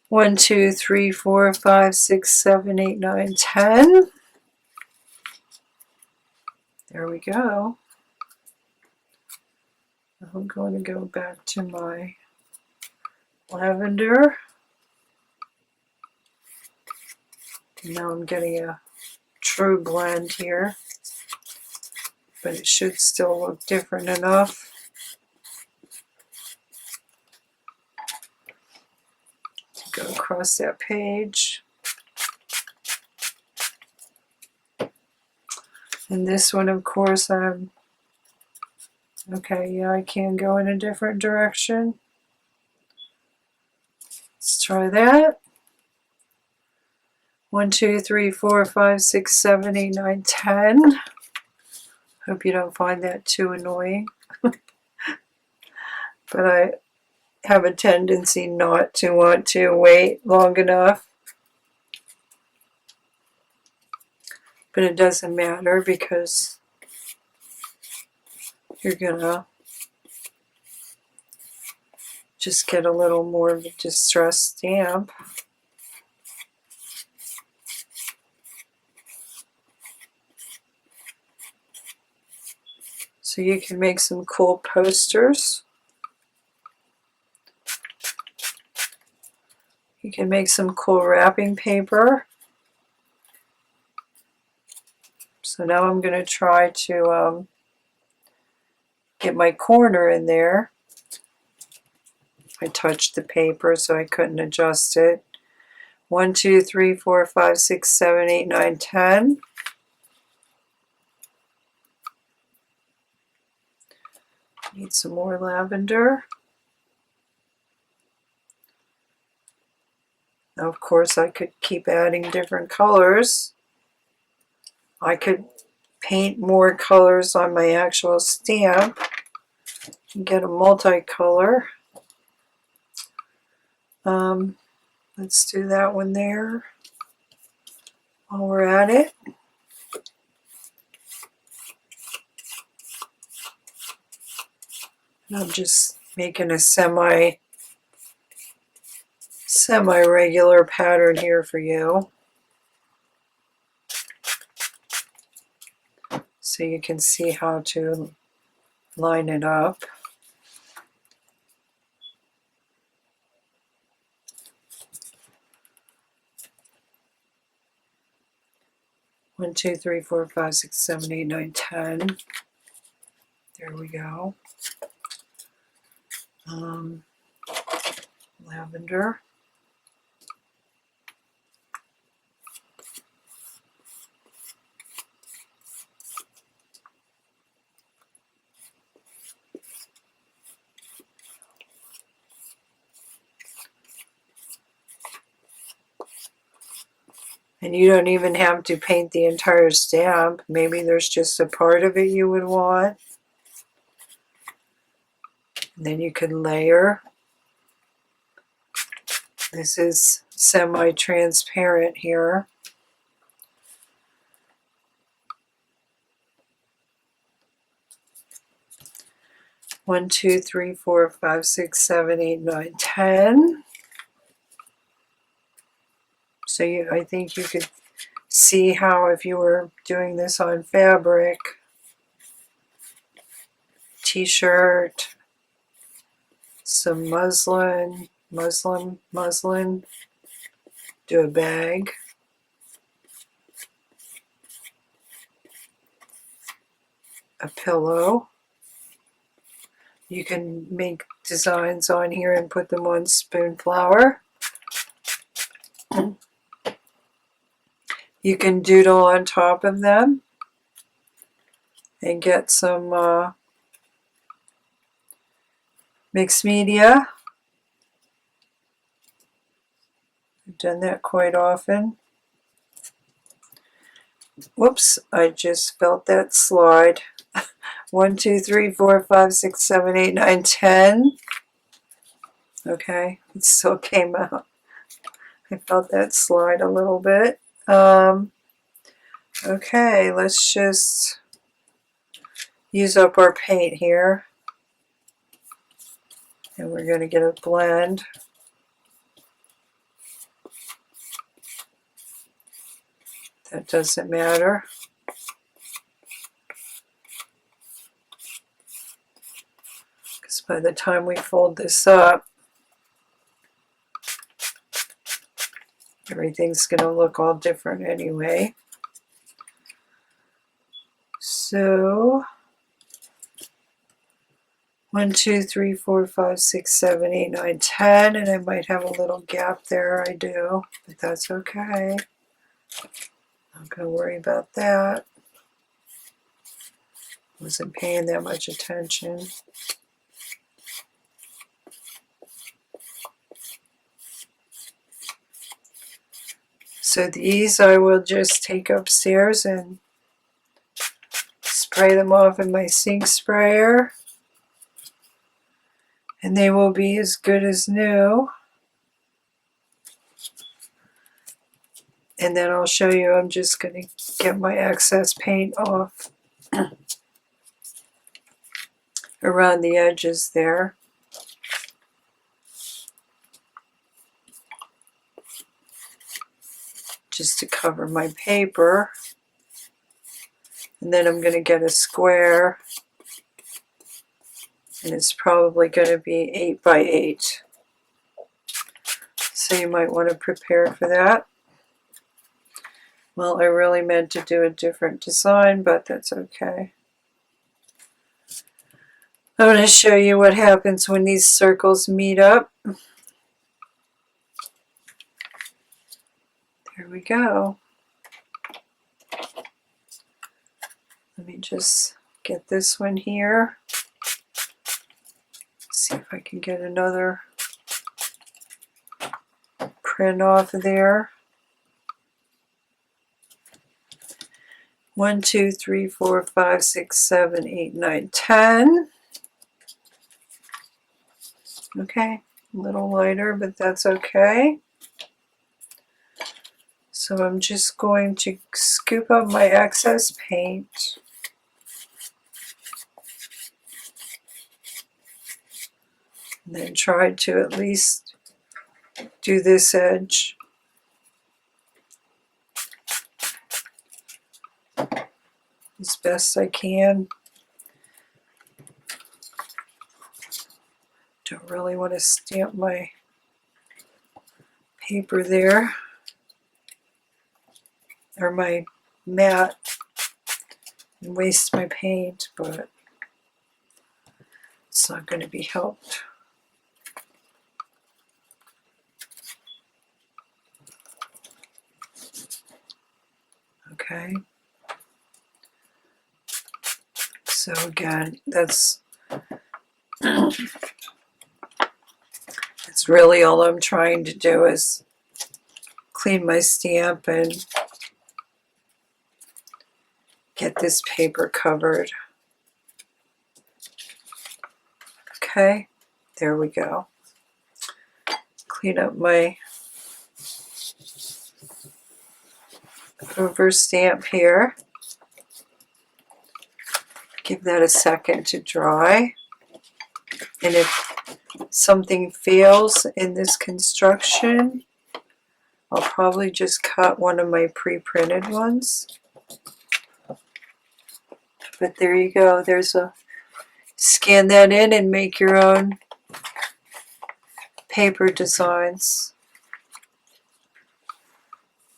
One, 2, 3, 4, 5, 6, 7, 8, 9, 10. There we go. I'm going to go back to my lavender. Now I'm getting a true blend here, but it should still look different enough. To go across that page. And this one, of course, okay, yeah, I can go in a different direction. Let's try that. 1, 2, 3, 4, 5, 6, 7, 8, 9, 10. Hope you don't find that too annoying. but I have a tendency not to want to wait long enough. But it doesn't matter because you're gonna just get a little more of a distressed stamp. So you can make some cool posters. You can make some cool wrapping paper. So now I'm going to try to get my corner in there. I touched the paper so I couldn't adjust it. 1, 2, 3, 4, 5, 6, 7, 8, 9, 10. Need some more lavender. Now, of course, I could keep adding different colors. I could paint more colors on my actual stamp and get a multicolor. Let's do that one there while we're at it. And I'm just making a semi-regular pattern here for you, so you can see how to line it up. One, 2, 3, 4, 5, 6, 7, 8, 9, 10. There we go. Lavender. And you don't even have to paint the entire stamp. Maybe there's just a part of it you would want. And then you can layer. This is semi-transparent here. One, 2, 3, 4, 5, 6, 7, 8, 9, 10. So I think you could see how if you were doing this on fabric, t-shirt, some muslin, do a bag. A pillow. You can make designs on here and put them on spoon flower. You can doodle on top of them and get some mixed media. I've done that quite often. Whoops, I just felt that slide. 1, 2, 3, 4, 5, 6, 7, 8, 9, 10. Okay, it still came out. I felt that slide a little bit. Okay, let's just use up our paint here. And we're going to get a blend. That doesn't matter. Because by the time we fold this up, everything's going to look all different anyway. So 1, 2, 3, 4, 5, 6, 7, 8, 9, 10, and I might have a little gap there. I do, but that's okay. Not going to worry about that. Wasn't paying that much attention. So these I will just take upstairs and spray them off in my sink sprayer. and they will be as good as new. And then I'll show you, I'm just going to get my excess paint off around the edges there. Just to cover my paper. And then I'm going to get a square, and it's probably going to be 8 by 8. So you might want to prepare for that. Well, I really meant to do a different design, but that's okay. I'm going to show you what happens when these circles meet up. There we go. Let me just get this one here. See if I can get another print off of there. 1, 2, 3, 4, 5, 6, 7, 8, 9, 10. Okay, a little lighter, but that's okay. So I'm just going to scoop up my excess paint. And then try to at least do this edge. As best I can. Don't really want to stamp my paper there, or my mat, and waste my paint, but it's not going to be helped. Okay. So again, that's really all I'm trying to do is clean my stamp and get this paper covered. Okay, there we go. Clean up my over stamp here. Give that a second to dry. And if something fails in this construction, I'll probably just cut one of my pre-printed ones. But there you go. There's a, scan that in and make your own paper designs.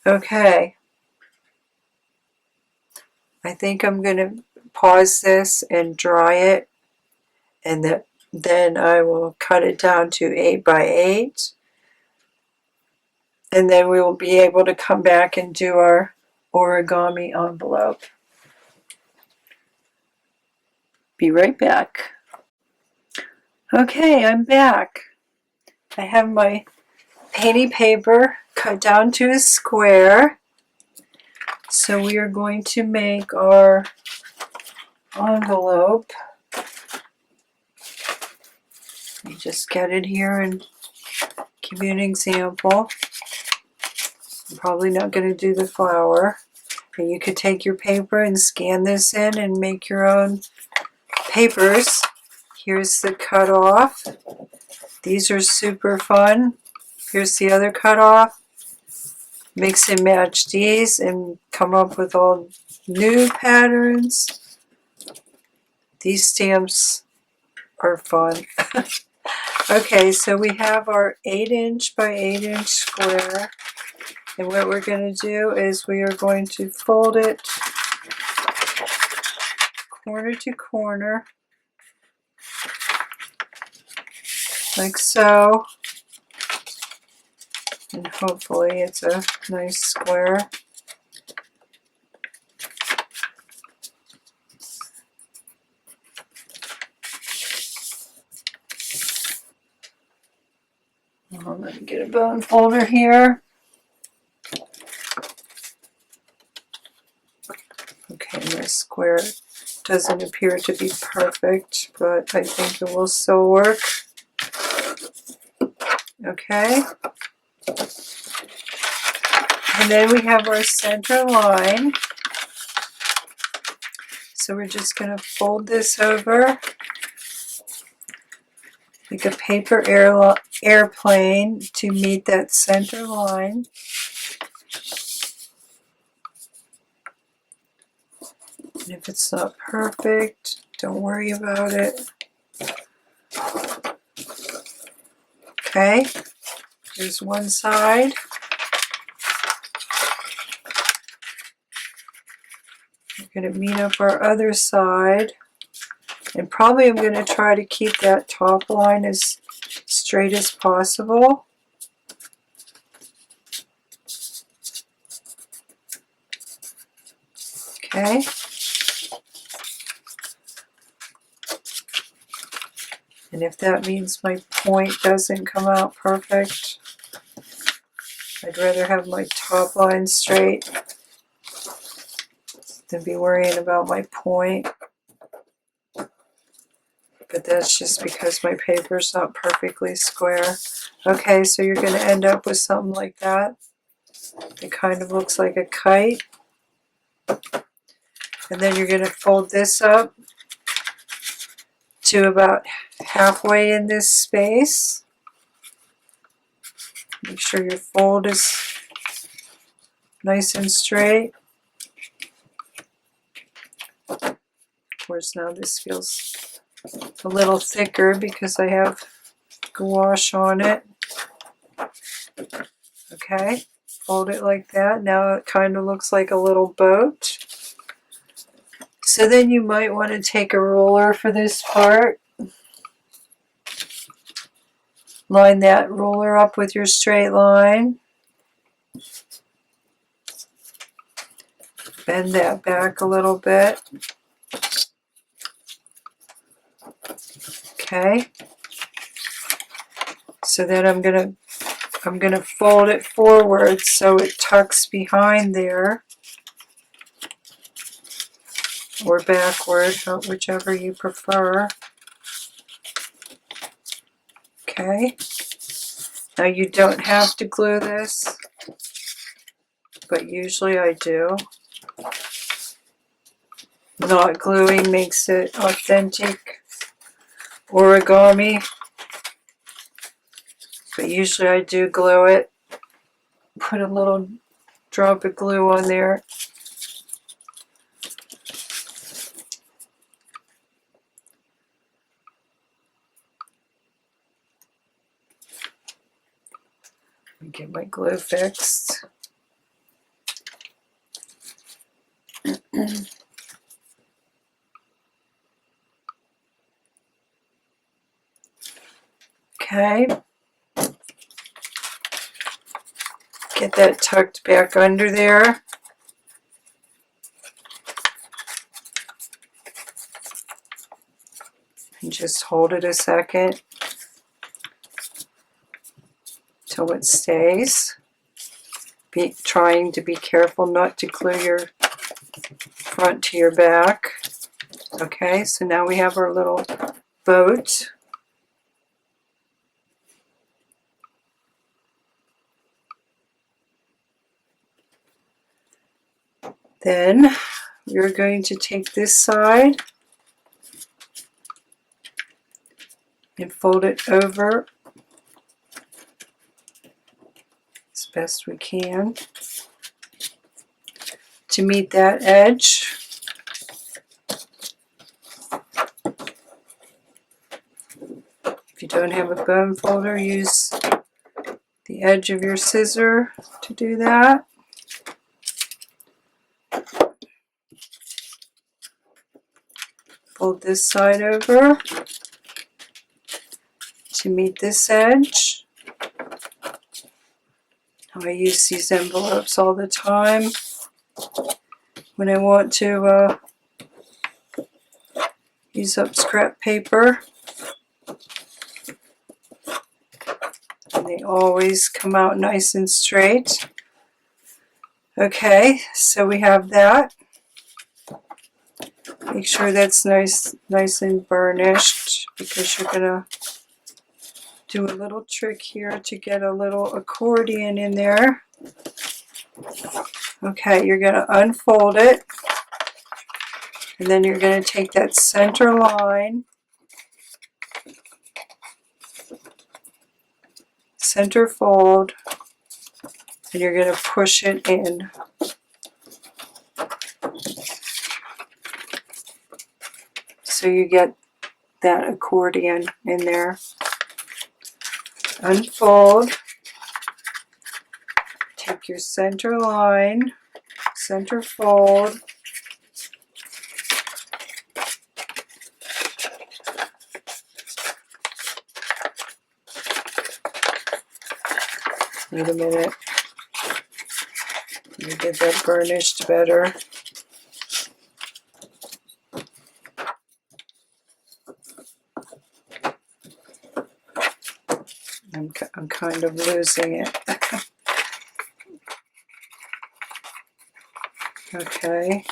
Okay. I think I'm going to pause this and dry it, and then I will cut it down to 8 by 8. And then we will be able to come back and do our origami envelope. Be right back. Okay, I'm back. I have my painty paper cut down to a square. So we are going to make our envelope. Let me just get it here and give you an example. I'm probably not going to do the flower, but you could take your paper and scan this in and make your own papers. Here's the cutoff. These are super fun. Here's the other cutoff. Mix and match these and come up with all new patterns. These stamps are fun. Okay, so we have our 8" by 8" square. And what we're going to do is we are going to fold it corner to corner, like so. And hopefully it's a nice square. I'm going to get a bone folder here. Okay, my square doesn't appear to be perfect, but I think it will still work. Okay. And then we have our center line. So we're just going to fold this over like a paper airplane to meet that center line. And if it's not perfect, don't worry about it. Okay, here's one side. We're going to meet up our other side. And probably I'm going to try to keep that top line as straight as possible. Okay. And if that means my point doesn't come out perfect, I'd rather have my top line straight than be worrying about my point. But that's just because my paper's not perfectly square. Okay, so you're going to end up with something like that. It kind of looks like a kite. And then you're going to fold this up to about halfway in this space. Make sure your fold is nice and straight. Of course, now this feels a little thicker because I have gouache on it. Okay, fold it like that. Now it kind of looks like a little boat. So then you might want to take a ruler for this part. Line that ruler up with your straight line. Bend that back a little bit. Okay. So then I'm gonna fold it forward so it tucks behind there, or backward, whichever you prefer. Okay. Now you don't have to glue this, but usually I do. Not gluing makes it authentic origami, but usually I do glue it. Put a little drop of glue on there. Get my glue fixed. Okay. Get that tucked back under there. And just hold it a second till it stays. Trying to be careful not to glue your front to your back. Okay, so now we have our little boat. Then we're going to take this side and fold it over as best we can to meet that edge. If you don't have a bone folder, use the edge of your scissor to do that. Fold this side over to meet this edge. I use these envelopes all the time when I want to use up scrap paper. And they always come out nice and straight. Okay, so we have that. Make sure that's nice and burnished because you're going to do a little trick here to get a little accordion in there. Okay, you're going to unfold it, and then you're going to take that center line, center fold, and you're going to push it in. So you get that accordion in there. Unfold, take your center line, center fold, wait a minute, let me get that burnished better. I'm kind of losing it. Okay.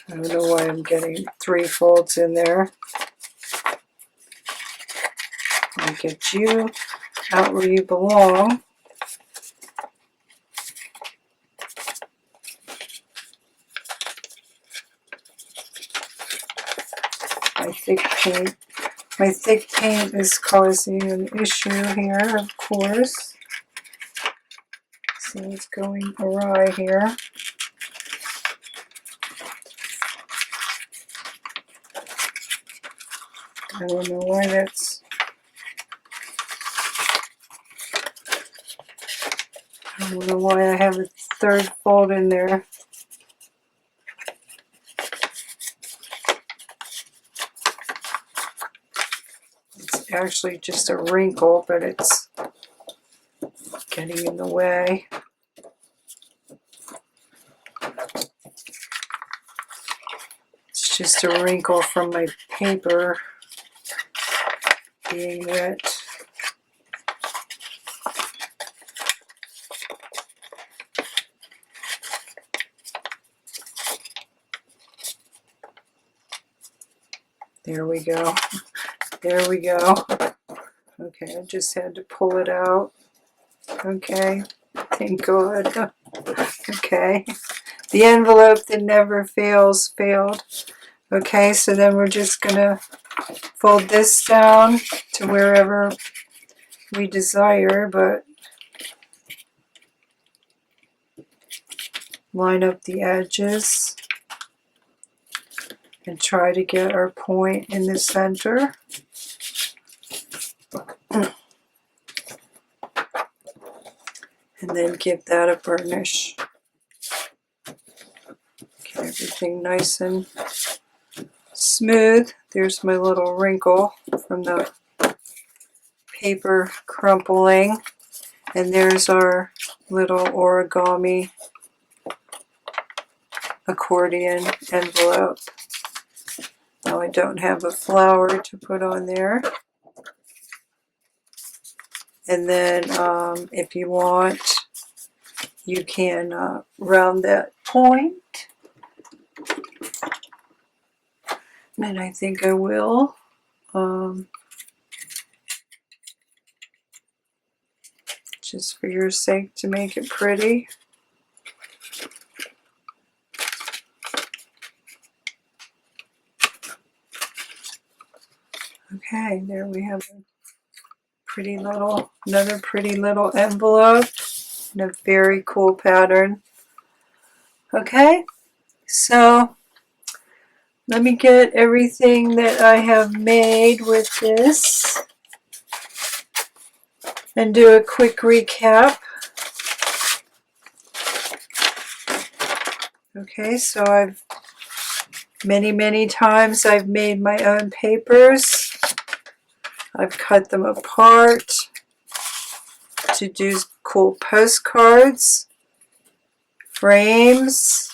I don't know why I'm getting 3 folds in there. I'll get you out where you belong. My thick paint is causing an issue here, of course. See what's going awry here. I don't know why that's... I don't know why I have a 3rd fold in there. It's actually just a wrinkle, but it's getting in the way. It's just a wrinkle from my paper being wet. There we go. There we go. Okay, I just had to pull it out. Okay, thank God. Okay, the envelope that never fails failed. Okay, so then we're just gonna fold this down to wherever we desire, but line up the edges and try to get our point in the center. And then give that a burnish. Get everything nice and smooth. There's my little wrinkle from the paper crumpling. And there's our little origami accordion envelope. Now I don't have a flower to put on there. And then if you want, you can round that point. And I think I will. Just for your sake to make it pretty. Okay, there we have a pretty little, another pretty little envelope and a very cool pattern. Okay, so let me get everything that I have made with this and do a quick recap. Okay, so I've many times I've made my own papers. I've cut them apart to do cool postcards, frames,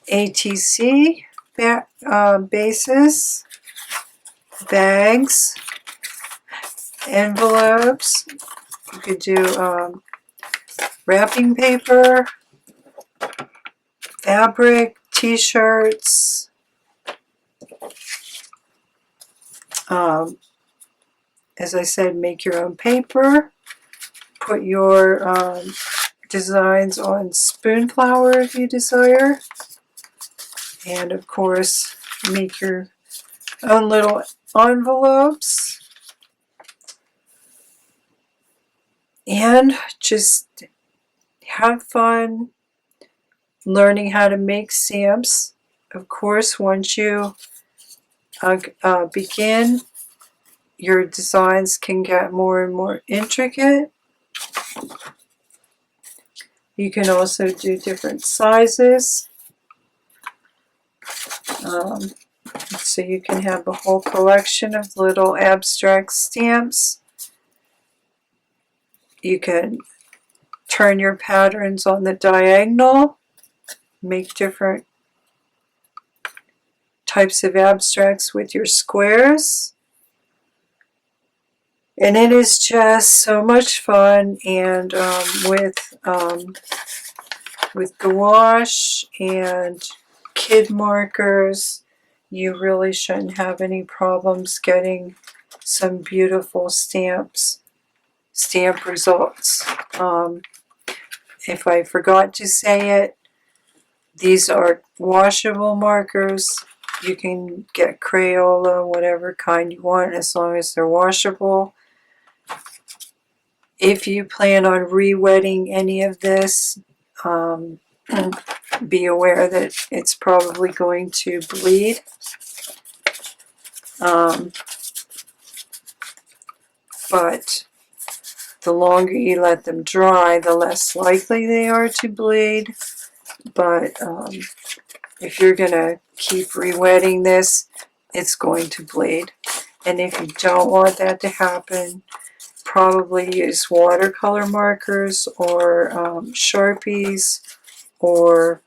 ATC bases, bags, envelopes. You could do wrapping paper, fabric, t-shirts, as I said, make your own paper, put your designs on spoon flour if you desire, and of course make your own little envelopes, and just have fun learning how to make stamps. Of course, once you begin, your designs can get more and more intricate. You can also do different sizes. So you can have a whole collection of little abstract stamps. You can turn your patterns on the diagonal, make different types of abstracts with your squares. And it is just so much fun, and with gouache and kid markers, you really shouldn't have any problems getting some beautiful stamp results. If I forgot to say it, these are washable markers. You can get Crayola, whatever kind you want, as long as they're washable. If you plan on re-wetting any of this, be aware that it's probably going to bleed. But the longer you let them dry, the less likely they are to bleed. But if you're going to keep re-wetting this, it's going to bleed. And if you don't want that to happen, probably use watercolor markers or Sharpies, or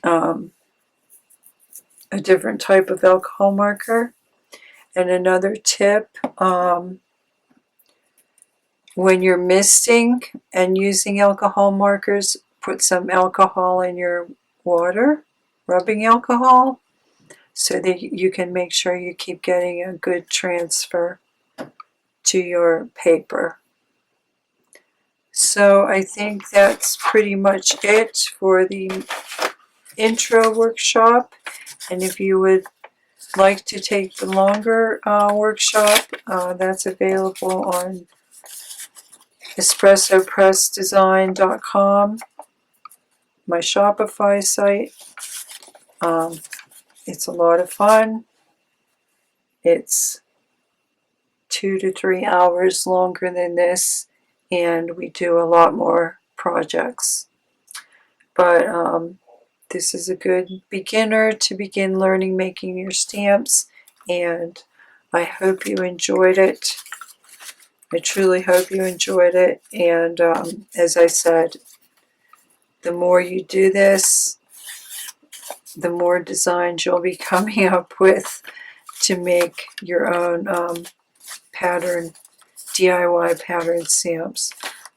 a different type of alcohol marker. And another tip, when you're misting and using alcohol markers, put some alcohol in your water, rubbing alcohol, so that you can make sure you keep getting a good transfer to your paper. So I think that's pretty much it for the intro workshop. And if you would like to take the longer workshop, that's available on espressopressdesign.com, my Shopify site. It's a lot of fun. It's 2 to 3 hours longer than this, and we do a lot more projects. But this is a good beginner to begin learning making your stamps, and I hope you enjoyed it. I truly hope you enjoyed it, and as I said, the more you do this, the more designs you'll be coming up with to make your own pattern, DIY pattern stamps.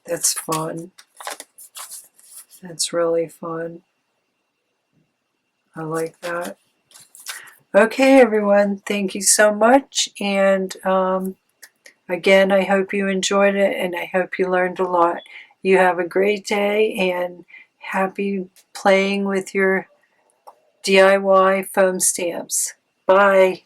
That's fun. That's really fun. I like that. Okay, everyone, thank you so much, and again, I hope you enjoyed it, and I hope you learned a lot. You have a great day, and happy playing with your DIY foam stamps. Bye.